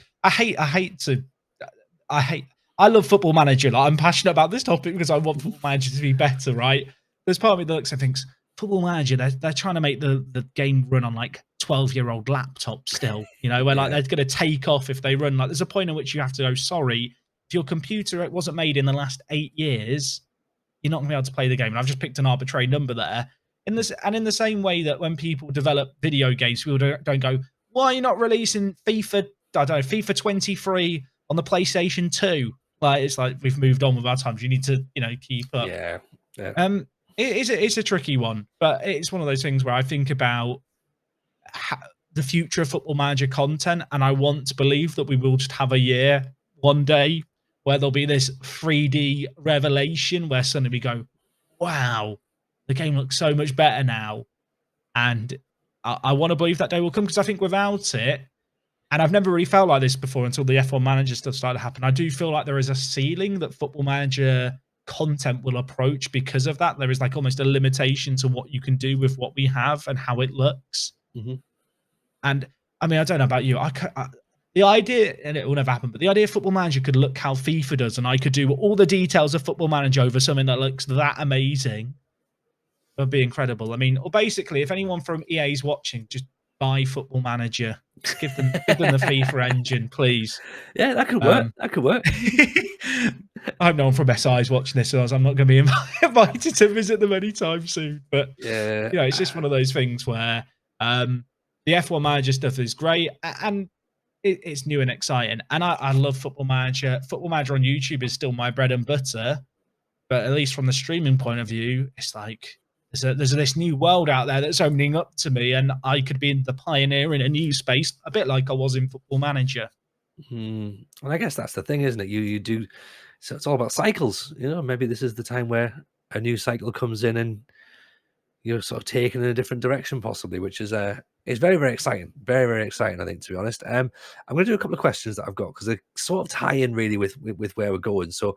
love Football Manager. Like, I'm passionate about this topic because I want Football Manager to be better, right? There's part of me that looks and thinks, Football Manager, they're trying to make the game run on like 12-year-old laptops still, where like they're going to take off if they run. Like, there's a point in which you have to go, sorry, if your computer wasn't made in the last 8 years, you're not going to be able to play the game. And I've just picked an arbitrary number there. In the same way that when people develop video games, people don't go, why are you not releasing FIFA 23 on the PlayStation 2? Like, it's like we've moved on with our times. You need to, keep up. Yeah. It's a tricky one, but it's one of those things where I think about the future of Football Manager content, and I want to believe that we will just have a year one day where there'll be this 3D revelation where suddenly we go, wow, the game looks so much better now. And I want to believe that day will come, because I think without it, and I've never really felt like this before until the F1 Manager stuff started to happen, I do feel like there is a ceiling that Football Manager content will approach because of that. There is like almost a limitation to what you can do with what we have and how it looks. And I mean, I don't know about you. The idea, and it will never happen, but the idea of Football Manager could look how FIFA does, and I could do all the details of Football Manager over something that looks that amazing, would be incredible. I mean, or basically, if anyone from EA is watching, just buy Football Manager. Just give them the FIFA engine, please. Yeah, that could work. That could work. I have no one from SI's watching this, so I'm not going to be invited to visit them anytime soon. But it's just one of those things where the F1 Manager stuff is great, and it's new and exciting. And I love Football Manager. Football Manager on YouTube is still my bread and butter, but at least from the streaming point of view, it's like there's this new world out there that's opening up to me, and I could be the pioneer in a new space, a bit like I was in Football Manager. And I guess that's the thing, isn't it? You do. So it's all about cycles. Maybe this is the time where a new cycle comes in and you're sort of taken in a different direction, possibly, which is It's very, very exciting. Very, very exciting, I think, to be honest. I'm going to do a couple of questions that I've got because they sort of tie in really with where we're going. So,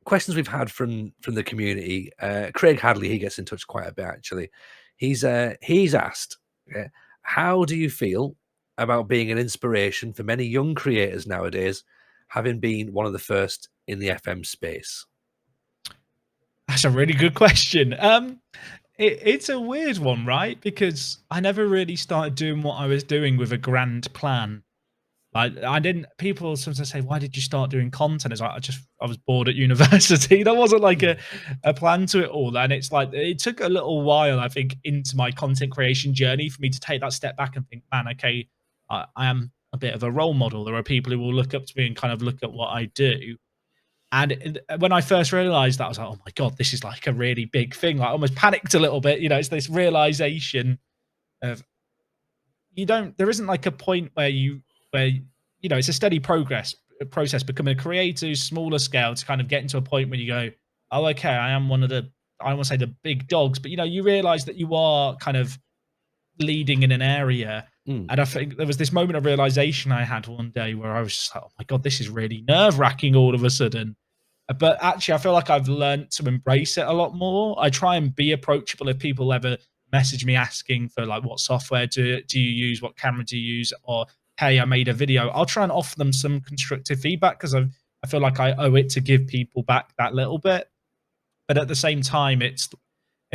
questions we've had from the community. Craig Hadley, he gets in touch quite a bit actually. He's asked, how do you feel about being an inspiration for many young creators nowadays, having been one of the first in the FM space? That's a really good question. It's a weird one, right? Because I never really started doing what I was doing with a grand plan. I didn't. People sometimes say, "Why did you start doing content?" It's like I was bored at university. There wasn't like a plan to it all, and it's like it took a little while, I think, into my content creation journey for me to take that step back and think, "Man, okay, I am a bit of a role model. There are people who will look up to me and kind of look at what I do." And when I first realized that, I was like, "Oh my god, this is like a really big thing." Like, I almost panicked a little bit. You know, it's this realization of there isn't like a point where it's a steady process becoming a creator, smaller scale, to kind of get into a point where you go, oh, okay, I am one of the, I don't want to say the big dogs, but you realize that you are kind of leading in an area. And I think there was this moment of realization I had one day where I was just like, oh my god, this is really nerve-wracking all of a sudden. But actually, I feel like I've learned to embrace it a lot more. I try and be approachable if people ever message me asking for like, what software do you use, what camera do you use, or hey, I made a video. I'll try and offer them some constructive feedback because I feel like I owe it to give people back that little bit. But at the same time, it's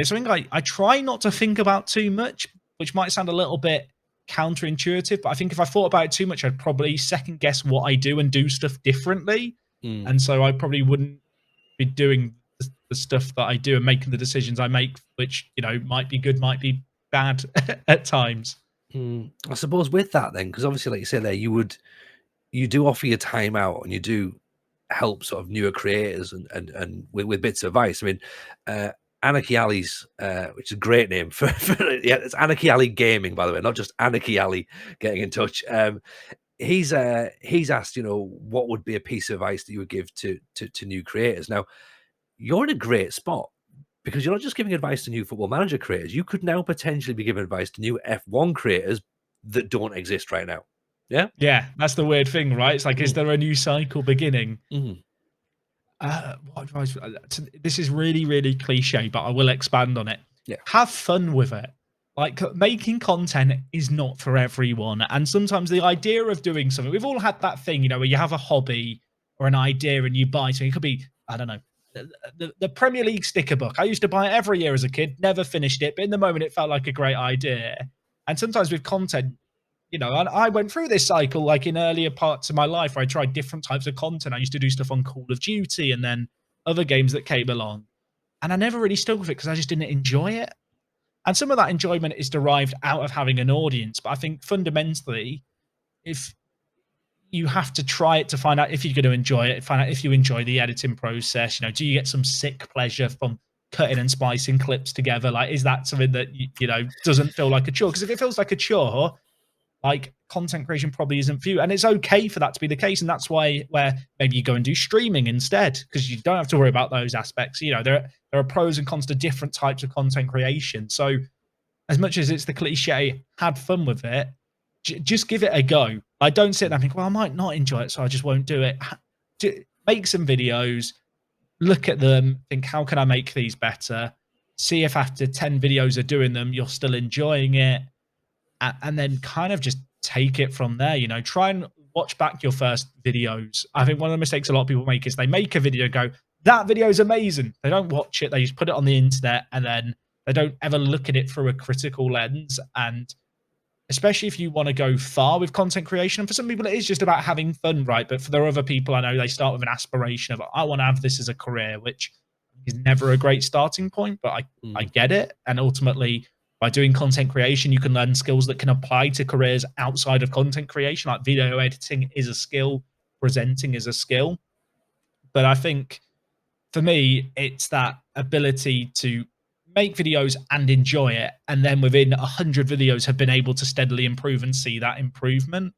something I try not to think about too much, which might sound a little bit counterintuitive, but I think if I thought about it too much, I'd probably second guess what I do and do stuff differently. And so I probably wouldn't be doing the stuff that I do and making the decisions I make, which, might be good, might be bad at times. I suppose with that then, because obviously, like you said there, you do offer your time out and you do help sort of newer creators and with bits of advice. I mean, Anarchy Alley's, which is a great name for yeah, it's Anarchy Alley Gaming, by the way, not just Anarchy Alley getting in touch. He's asked, what would be a piece of advice that you would give to new creators. Now, you're in a great spot because you're not just giving advice to new Football Manager creators. You could now potentially be giving advice to new F1 creators that don't exist right now. Yeah, yeah, that's the weird thing, right? It's like, is there a new cycle beginning? What advice? This is really, really cliche, but I will expand on it. Yeah, have fun with it. Like, making content is not for everyone, and sometimes the idea of doing something, we've all had that thing, where you have a hobby or an idea and you buy something. It could be, I don't know, the Premier League sticker book. I used to buy it every year as a kid, never finished it, but in the moment it felt like a great idea. And sometimes with content, and I went through this cycle like in earlier parts of my life where I tried different types of content. I used to do stuff on Call of Duty and then other games that came along, and I never really stuck with it because I just didn't enjoy it. And some of that enjoyment is derived out of having an audience. But I think fundamentally, if you have to try it to find out if you're going to enjoy it, find out if you enjoy the editing process, do you get some sick pleasure from cutting and splicing clips together? Like, is that something that, doesn't feel like a chore? Because if it feels like a chore, like, content creation probably isn't for you. And it's okay for that to be the case. And that's where maybe you go and do streaming instead, because you don't have to worry about those aspects. There are pros and cons to different types of content creation. So as much as it's the cliche, had fun with it, just give it a go. I don't sit there and think, well, I might not enjoy it, so I just won't do it. Make some videos, look at them, think, how can I make these better? See if after 10 videos of doing them, you're still enjoying it. And then kind of just take it from there. Try and watch back your first videos. I think one of the mistakes a lot of people make is they make a video and go, that video is amazing. They don't watch it. They just put it on the internet and then they don't ever look at it through a critical lens. And especially if you want to go far with content creation, and for some people it is just about having fun, right? But for the other people, I know they start with an aspiration of, I want to have this as a career, which is never a great starting point, but I get it. And ultimately, by doing content creation, you can learn skills that can apply to careers outside of content creation. Like, video editing is a skill, presenting is a skill. But I think for me, it's that ability to make videos and enjoy it, and then within 100 videos have been able to steadily improve and see that improvement.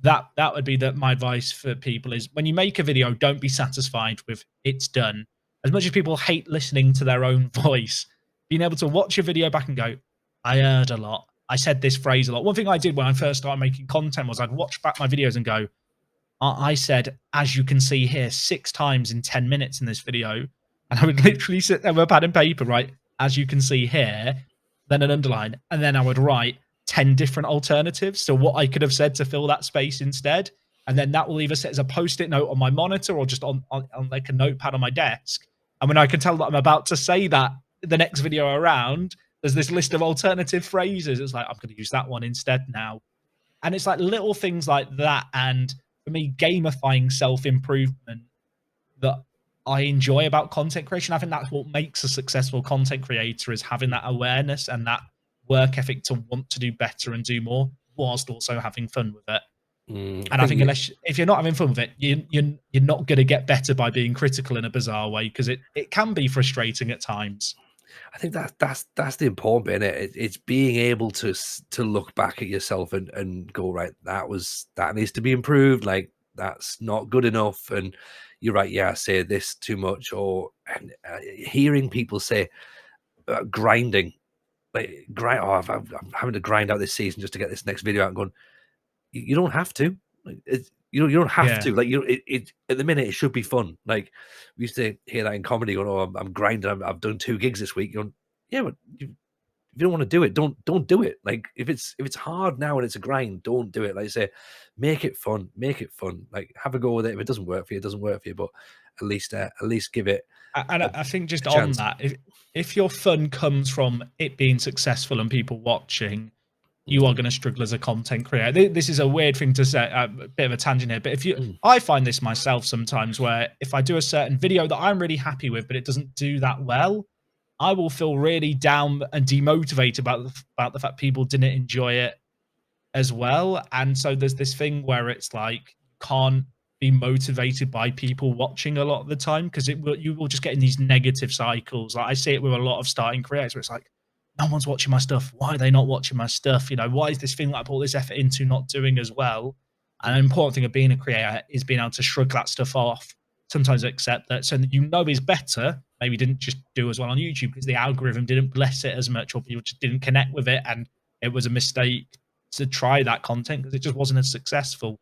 That would be my advice for people is, when you make a video, don't be satisfied with it's done. As much as people hate listening to their own voice, being able to watch a video back and go, I heard a lot, I said this phrase a lot. One thing I did when I first started making content was I'd watch back my videos and go, I said, as you can see here, 6 times in 10 minutes in this video. And I would literally sit there with a pad and paper, right? As you can see here, then an underline. And then I would write 10 different alternatives. So what I could have said to fill that space instead. And then that will either sit as a post-it note on my monitor or just on like a notepad on my desk. And when I can tell that I'm about to say that the next video around, there's this list of alternative phrases. It's like, I'm going to use that one instead now. And it's like little things like that. And for me, gamifying self-improvement that I enjoy about content creation. I think that's what makes a successful content creator, is having that awareness and that work ethic to want to do better and do more whilst also having fun with it. And I think if you're not having fun with it, you're not going to get better by being critical in a bizarre way, because it can be frustrating at times. I think that's the important bit in it. It's being able to look back at yourself and go, right, that needs to be improved. Like, that's not good enough. And you're right. Yeah, I say this too much. Or hearing people say grinding, like I'm having to grind out this season just to get this next video out. And going, you don't have to. You don't have to. Like, at the minute, it should be fun. Like, we used to hear that in comedy. Going, oh, I'm grinding. I've done 2 gigs this week. You're going, yeah, but if you don't want to do it, don't do it. Like, if it's hard now and it's a grind, don't do it. Like I say, make it fun. Make it fun. Like, have a go with it. If it doesn't work for you, it doesn't work for you. But at least give it. And I think just on that, if your fun comes from it being successful and people watching, you are going to struggle as a content creator. This is a weird thing to say, a bit of a tangent here, but I find this myself sometimes, where if I do a certain video that I'm really happy with, but it doesn't do that well, I will feel really down and demotivated about the fact people didn't enjoy it as well. And so there's this thing where it's like, you can't be motivated by people watching a lot of the time, because you will just get in these negative cycles. Like, I see it with a lot of starting creators, where it's like, no one's watching my stuff. Why are they not watching my stuff? You know, why is this thing that I put all this effort into not doing as well? And an important thing of being a creator is being able to shrug that stuff off, sometimes accept that, so that you know is better. Maybe didn't just do as well on YouTube because the algorithm didn't bless it as much, or people just didn't connect with it, and it was a mistake to try that content because it just wasn't as successful.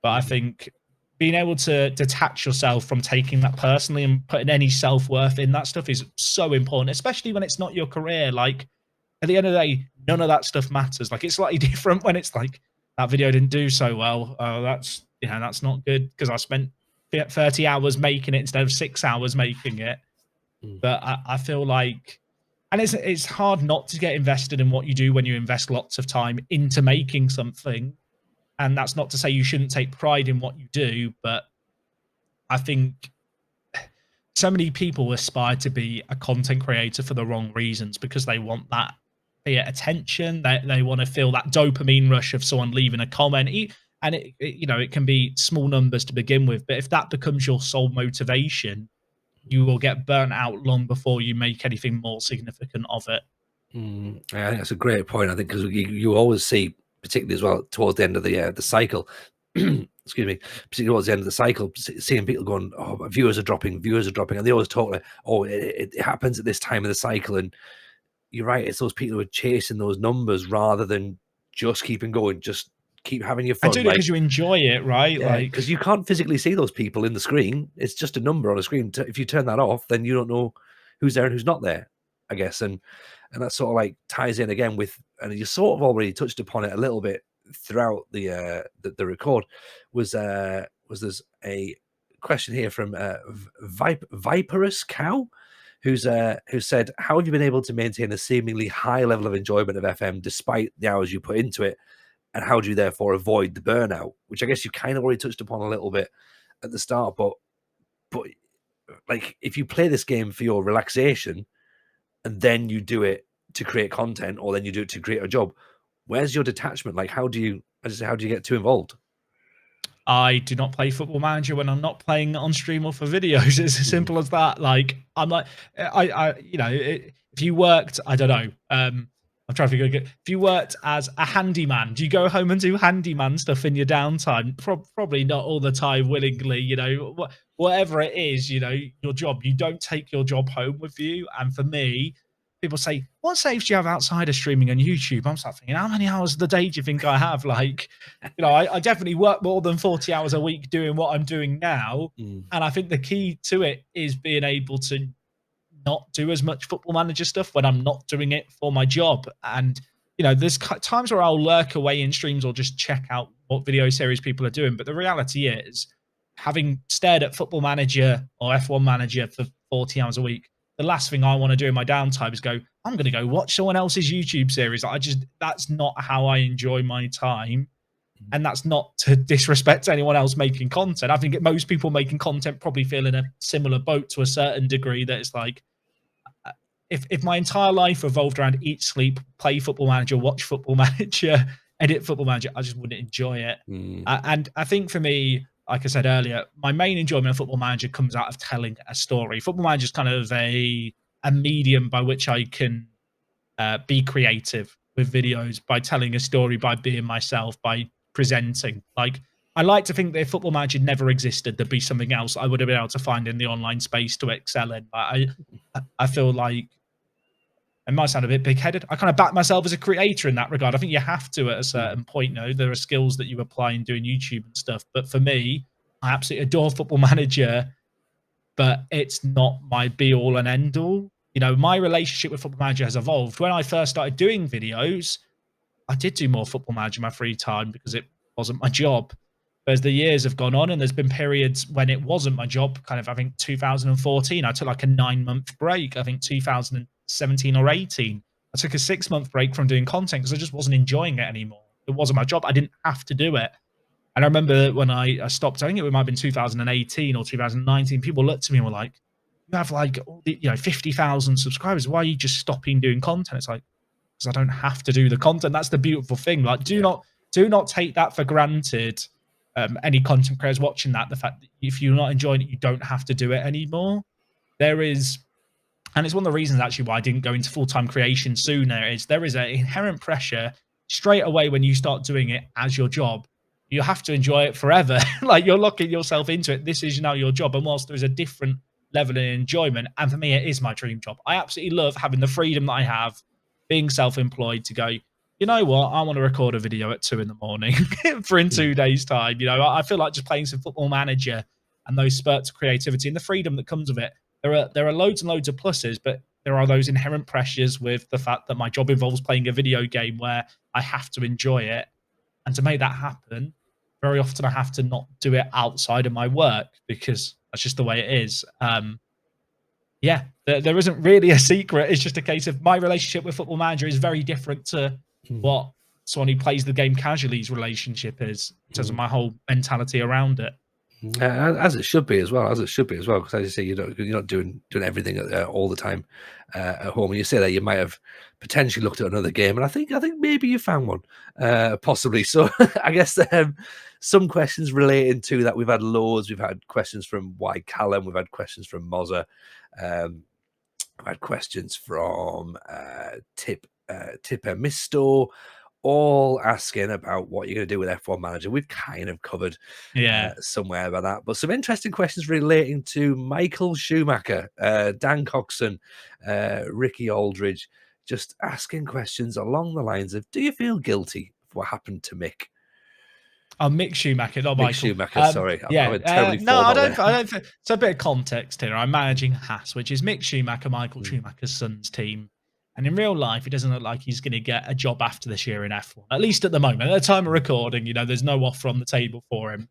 But I think being able to detach yourself from taking that personally and putting any self-worth in that stuff is so important, especially when it's not your career. Like, at the end of the day, none of that stuff matters. Like, it's slightly different when it's like, that video didn't do so well. That's not good because I spent 30 hours making it instead of 6 hours making it. But I feel like, and it's hard not to get invested in what you do when you invest lots of time into making something. And that's not to say you shouldn't take pride in what you do, but I think so many people aspire to be a content creator for the wrong reasons, because they want that, be it attention, they want to feel that dopamine rush of someone leaving a comment. And it can be small numbers to begin with, but if that becomes your sole motivation, you will get burnt out long before you make anything more significant of it. I think that's a great point. I think because you always see, particularly as well towards the end of the cycle, excuse me, particularly towards the end of the cycle, seeing people going, oh, viewers are dropping, and they always talk like, oh, it happens at this time of the cycle. And you're right, it's those people who are chasing those numbers rather than just keeping going, just keep having your fun. And do it because you enjoy it, right? Yeah, like, because you can't physically see those people in the screen. It's just a number on a screen. If you turn that off, then you don't know who's there and who's not there, I guess. And that sort of like ties in again with, and you sort of already touched upon it a little bit throughout the record, was there's a question here from Viperous Cow, who said, how have you been able to maintain a seemingly high level of enjoyment of FM despite the hours you put into it? And how do you therefore avoid the burnout? Which I guess you kind of already touched upon a little bit at the start, but like, if you play this game for your relaxation and then you do it to create content, or then you do it to create a job, where's your detachment? Like, how do you get too involved? I do not play Football Manager when I'm not playing on stream or for videos. It's as simple as that. Like, I'm like, if you worked, I don't know, I'm trying to figure out, if you worked as a handyman, do you go home and do handyman stuff in your downtime? Probably not all the time willingly, whatever it is, your job, you don't take your job home with you. And for me, people say, what saves do you have outside of streaming on YouTube? I'm start thinking, how many hours of the day do you think I have? Like, you know, I definitely work more than 40 hours a week doing what I'm doing now. And I think the key to it is being able to not do as much Football Manager stuff when I'm not doing it for my job. And, you know, there's times where I'll lurk away in streams or just check out what video series people are doing. But the reality is, having stared at Football Manager or F1 Manager for 40 hours a week, the last thing I want to do in my downtime is go, I'm going to go watch someone else's YouTube series. That's not how I enjoy my time. And that's not to disrespect anyone else making content. I think most people making content probably feel in a similar boat to a certain degree, that it's like, if my entire life revolved around eat, sleep, play Football Manager, watch Football Manager, edit Football Manager, I just wouldn't enjoy it. And I think for me, like I said earlier, my main enjoyment of Football Manager comes out of telling a story. Football Manager is kind of a medium by which I can be creative with videos, by telling a story, by being myself, by presenting. Like, I like to think that if Football Manager never existed, there'd be something else I would have been able to find in the online space to excel in. I feel like, it might sound a bit big-headed, I kind of back myself as a creator in that regard. I think you have to at a certain point. You know, there are skills that you apply in doing YouTube and stuff. But for me, I absolutely adore Football Manager, but it's not my be-all and end-all. You know, my relationship with Football Manager has evolved. When I first started doing videos, I did do more Football Manager in my free time because it wasn't my job. But as the years have gone on, and there's been periods when it wasn't my job, kind of, I think 2014, I took like a 9-month break. I think 2017 or 18, I took a 6-month break from doing content because I just wasn't enjoying it anymore. It wasn't my job. I didn't have to do it. And I remember when I stopped, I think it might have been 2018 or 2019, people looked at me and were like, you have like, 50,000 subscribers. Why are you just stopping doing content? It's like, because I don't have to do the content. That's the beautiful thing. Like, do not take that for granted. Any content creators watching that, the fact that if you're not enjoying it, you don't have to do it anymore. There is, and it's one of the reasons actually why I didn't go into full-time creation sooner, is there is an inherent pressure straight away when you start doing it as your job. You have to enjoy it forever. Like, you're locking yourself into it. This is now your job. And whilst there's a different level of enjoyment, and for me, it is my dream job. I absolutely love having the freedom that I have, being self-employed, to go, you know what, I want to record a video at 2 a.m. for in 2 days' time. You know, I feel like just playing some Football Manager and those spurts of creativity and the freedom that comes with it. There are loads and loads of pluses, but there are those inherent pressures with the fact that my job involves playing a video game where I have to enjoy it. And to make that happen, very often I have to not do it outside of my work because that's just the way it is. Yeah, there isn't really a secret. It's just a case of my relationship with Football Manager is very different to what someone who plays the game casually's relationship is, in terms of my whole mentality around it. As it should be as well. Because as you say, you're not doing everything all the time at home. And you say that you might have potentially looked at another game, and I think maybe you found one, possibly. So I guess some questions relating to that. We've had loads. We've had questions from Y Callum. We've had questions from Mozza. I've had questions from Tipper Misto, all asking about what you're going to do with F1 Manager. We've kind of covered somewhere about that, but some interesting questions relating to Michael Schumacher, Dan Coxon, Ricky Aldridge, just asking questions along the lines of, do you feel guilty for what happened to Mick? Oh, Mick Schumacher, not Michael. Mick Schumacher, sorry. No, I don't think. So a bit of context here. I'm managing Haas, which is Mick Schumacher, Michael Schumacher's son's team. And in real life, it doesn't look like he's going to get a job after this year in F1, at least at the moment. At the time of recording, you know, there's no offer on the table for him.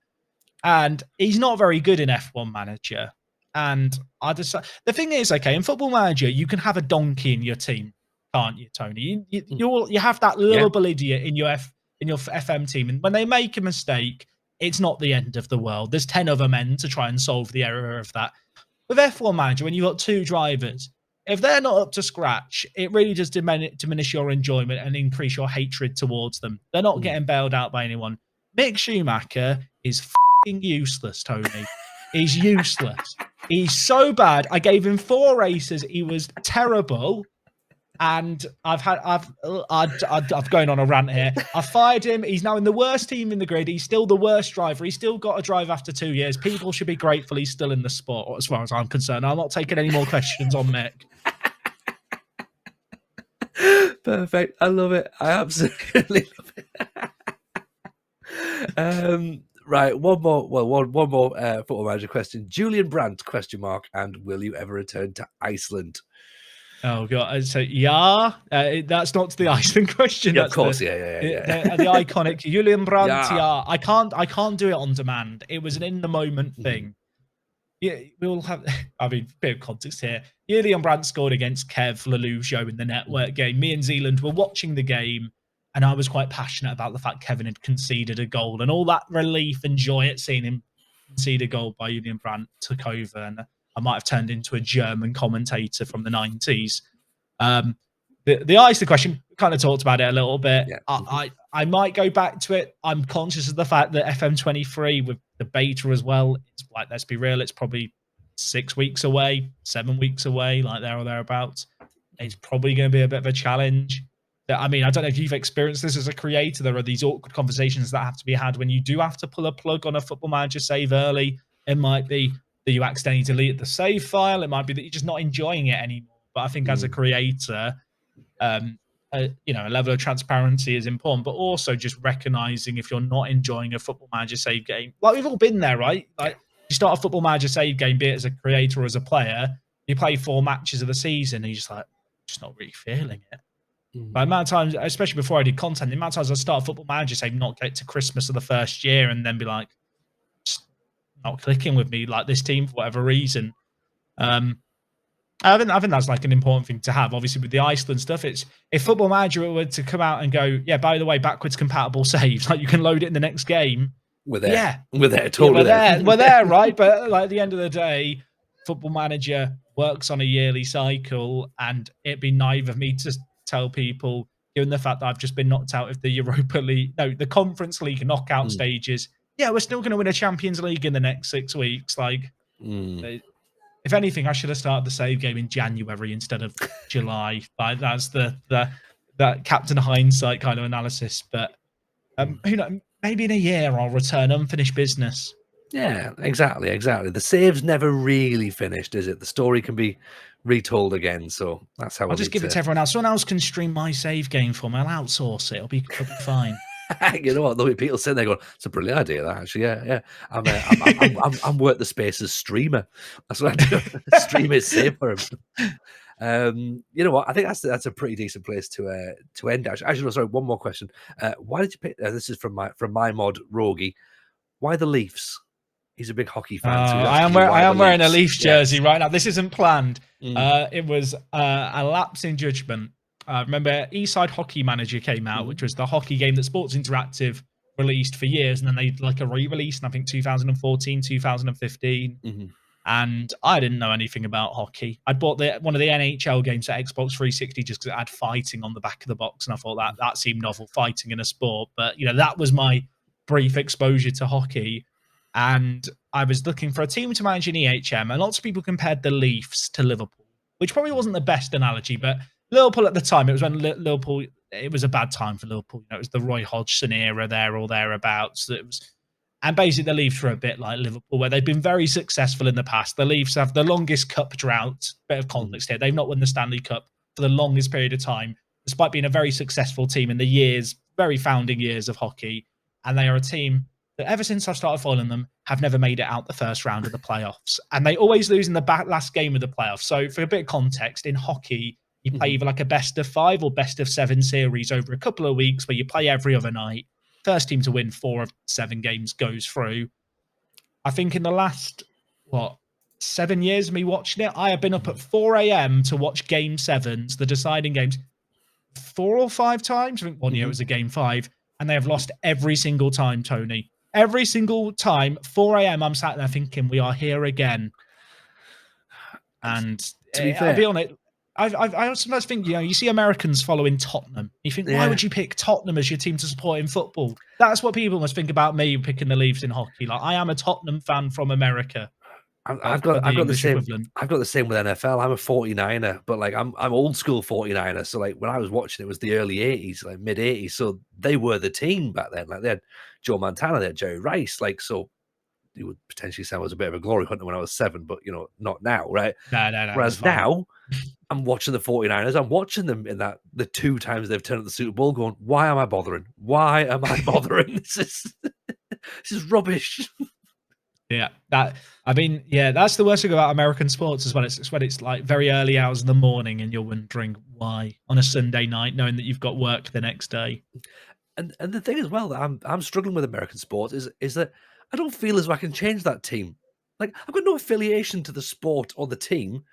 And he's not very good in F1 Manager. And I decided, the thing is, okay, in Football Manager, you can have a donkey in your team, can't you, Tony? You have that little idiot in your FM team. And when they make a mistake, it's not the end of the world. There's 10 other men to try and solve the error of that. With F1 Manager, when you've got 2 drivers, if they're not up to scratch, it really does diminish your enjoyment and increase your hatred towards them. They're not getting bailed out by anyone. Mick Schumacher is f***ing useless, Tony. He's useless. He's so bad. I gave him 4 races. He was terrible. And I've going on a rant here. I fired him. He's now in the worst team in the grid. He's still the worst driver. He's still got to drive after 2 years. People should be grateful he's still in the sport, as far as I'm concerned. I'm not taking any more questions on Mick. Perfect. I love it. I absolutely love it. Right, one more. Well, one more Football Manager question. Julian Brandt ? And will you ever return to Iceland? Oh god! So yeah, that's not the Iceland question. Yeah, of That's course. the Yeah. the iconic Julian Brandt. Yeah. Yeah, I can't do it on demand. It was an in the moment thing. Yeah, we all have. I mean, bit of context here. Julian Brandt scored against Kev Lelujo in the network game. Me and Zealand were watching the game, and I was quite passionate about the fact Kevin had conceded a goal, and all that relief and joy at seeing him concede a goal by Julian Brandt took over, and I might have turned into a German commentator from the 90s. The Iceland question, kind of talked about it a little bit. Yeah. I might go back to it. I'm conscious of the fact that FM23 with the beta as well, it's like, let's be real, it's probably 6 weeks away, 7 weeks away, like there or thereabouts. It's probably going to be a bit of a challenge. I mean, I don't know if you've experienced this as a creator. There are these awkward conversations that have to be had when you do have to pull a plug on a Football Manager save early. It might be that you accidentally delete the save file. It might be that you're just not enjoying it anymore. But I think as a creator, a level of transparency is important, but also just recognizing if you're not enjoying a Football Manager save game. Like, we've all been there, right? Like, you start a Football Manager save game, be it as a creator or as a player, you play 4 matches of the season, and you're just like, just not really feeling it. But the amount of times, especially before I did content, the amount of times I start a Football Manager save, not get to Christmas of the first year, and then be like, just not clicking with me, like this team for whatever reason. I think that's like an important thing to have. Obviously, with the Iceland stuff, it's if Football Manager were to come out and go, yeah, by the way, backwards compatible saves, like you can load it in the next game. We're there. Yeah, we're there. Totally we're there, right? But like at the end of the day, Football Manager works on a yearly cycle, and it'd be naive of me to tell people, given the fact that I've just been knocked out of the the Conference League knockout stages. Yeah, we're still going to win a Champions League in the next 6 weeks. Like, if anything, I should have started the save game in January instead of July. Like, that's that Captain Hindsight kind of analysis. But who knows? Maybe in a year I'll return unfinished business. Yeah, exactly. The save's never really finished, is it? The story can be retold again. So that's how I'll just give it to everyone else. Someone else can stream my save game for me. I'll outsource it. It'll be fine. You know what? There'll be people sitting there going, "It's a brilliant idea, that actually." Yeah. I'm WorkTheSpace's streamer. That's what I do. Stream is safe for him. You know what? I think that's a pretty decent place to end. Actually, no, sorry. One more question. Why did you pick? This is from my mod Rogie. Why the Leafs? He's a big hockey fan. So I am wearing a Leafs jersey right now. This isn't planned. It was a lapse in judgment. Remember, Eastside Hockey Manager came out, which was the hockey game that Sports Interactive released for years, and then they did like a re-release in I think 2014, 2015. And I didn't know anything about hockey. I'd bought one of the NHL games at Xbox 360 just because it had fighting on the back of the box, and I thought that seemed novel, fighting in a sport. But that was my brief exposure to hockey. And I was looking for a team to manage in EHM, and lots of people compared the Leafs to Liverpool, which probably wasn't the best analogy, but Liverpool at the time, it was when Liverpool, it was a bad time for Liverpool. It was the Roy Hodgson era there or thereabouts. And basically the Leafs were a bit like Liverpool, where they've been very successful in the past. The Leafs have the longest cup drought. Bit of context here. They've not won the Stanley Cup for the longest period of time, despite being a very successful team in the very founding years of hockey. And they are a team that ever since I've started following them have never made it out the first round of the playoffs. And they always lose in the last game of the playoffs. So for a bit of context, in hockey, you play either like a best of 5 or best of 7 series over a couple of weeks where you play every other night. First team to win 4 of 7 games goes through. I think in the last, 7 years of me watching it, I have been up at 4 a.m. to watch game 7s, the deciding games, 4 or 5 times. I think one year it was a game 5, and they have lost every single time, Tony. Every single time, 4 a.m., I'm sat there thinking, we are here again. And to be fair, I'll be on it. I sometimes think, you see Americans following Tottenham. You think, why would you pick Tottenham as your team to support in football? That's what people must think about me picking the Leafs in hockey. Like, I am a Tottenham fan from America. I've got the same. Equivalent. I've got the same with NFL. I'm a 49er, but like I'm old school 49er. So like when I was watching, it was the early 80s, like mid 80s. So they were the team back then. Like they had Joe Montana, they had Jerry Rice. Like so, would potentially say I was a bit of a glory hunter when I was 7, but not now, right? No, Whereas now I'm watching the 49ers. I'm watching them in the 2 times they've turned at the Super Bowl, going, "Why am I bothering? Why am I bothering? This is rubbish." Yeah, that's the worst thing about American sports as well. It's when it's like very early hours in the morning and you're wondering why on a Sunday night, knowing that you've got work the next day. And the thing as well that I'm struggling with American sports is that I don't feel as though I can change that team. Like, I've got no affiliation to the sport or the team.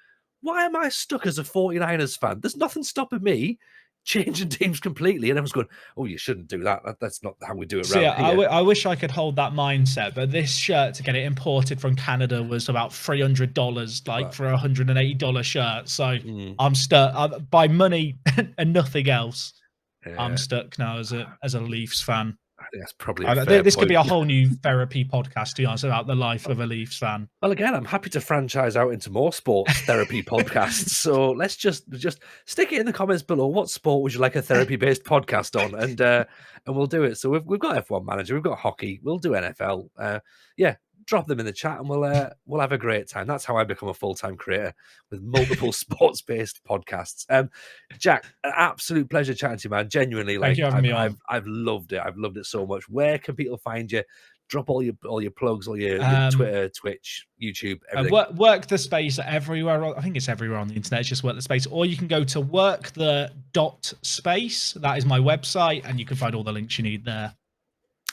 Why am I stuck as a 49ers fan? There's nothing stopping me changing teams completely. And everyone's going, "Oh, you shouldn't do that. That's not how we do it around here." I wish I could hold that mindset, but this shirt to get it imported from Canada was about $300, like for a $180 shirt. So I'm stuck by money and nothing else. Yeah. I'm stuck now as a Leafs fan. I think that's probably a fair this point. could be a whole new therapy podcast, to be honest, about the life of a Leafs fan. Well, again, I'm happy to franchise out into more sports therapy podcasts. So let's just stick it in the comments below. What sport would you like a therapy-based podcast on? And we'll do it. So we've got F1 Manager, we've got hockey, we'll do NFL. Drop them in the chat and we'll have a great time. That's how I become a full-time creator, with multiple sports-based podcasts. Jack, an absolute pleasure chatting to you, man. Genuinely, Thank you for having me on. I've loved it. I've loved it so much. Where can people find you? Drop all your plugs, all your Twitter, Twitch, YouTube, everything. WorkTheSpace everywhere. I think it's everywhere on the internet. It's just WorkTheSpace. Or you can go to workthe.space. That is my website, and you can find all the links you need there.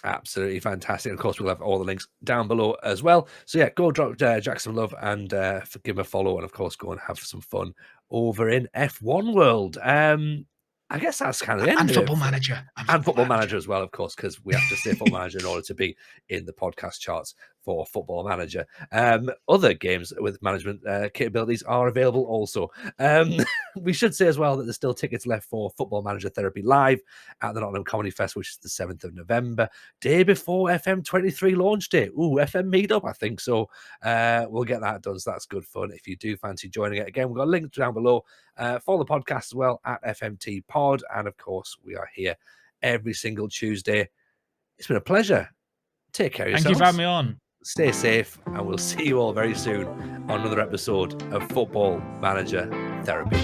Absolutely fantastic. Of course, we'll have all the links down below as well. So yeah, go drop Jack some love and give him a follow, and of course, go and have some fun over in F1 world. I guess that's kind of the end and of Football it. Manager. And Football Manager as well, of course, because we have to say Football Manager in order to be in the podcast charts for Football Manager. Other games with management capabilities are available also. We should say as well that there's still tickets left for Football Manager Therapy Live at the Nottingham Comedy Fest, which is the 7th of November, day before FM23 launch day. Ooh, FM meetup, I think so. We'll get that done, so that's good fun if you do fancy joining it. Again, we've got a link down below for the podcast as well at FMT Pod, and of course, we are here every single Tuesday. It's been a pleasure. Take care of yourselves. Thank you for having me on. Stay safe, and we'll see you all very soon on another episode of Football Manager Therapy.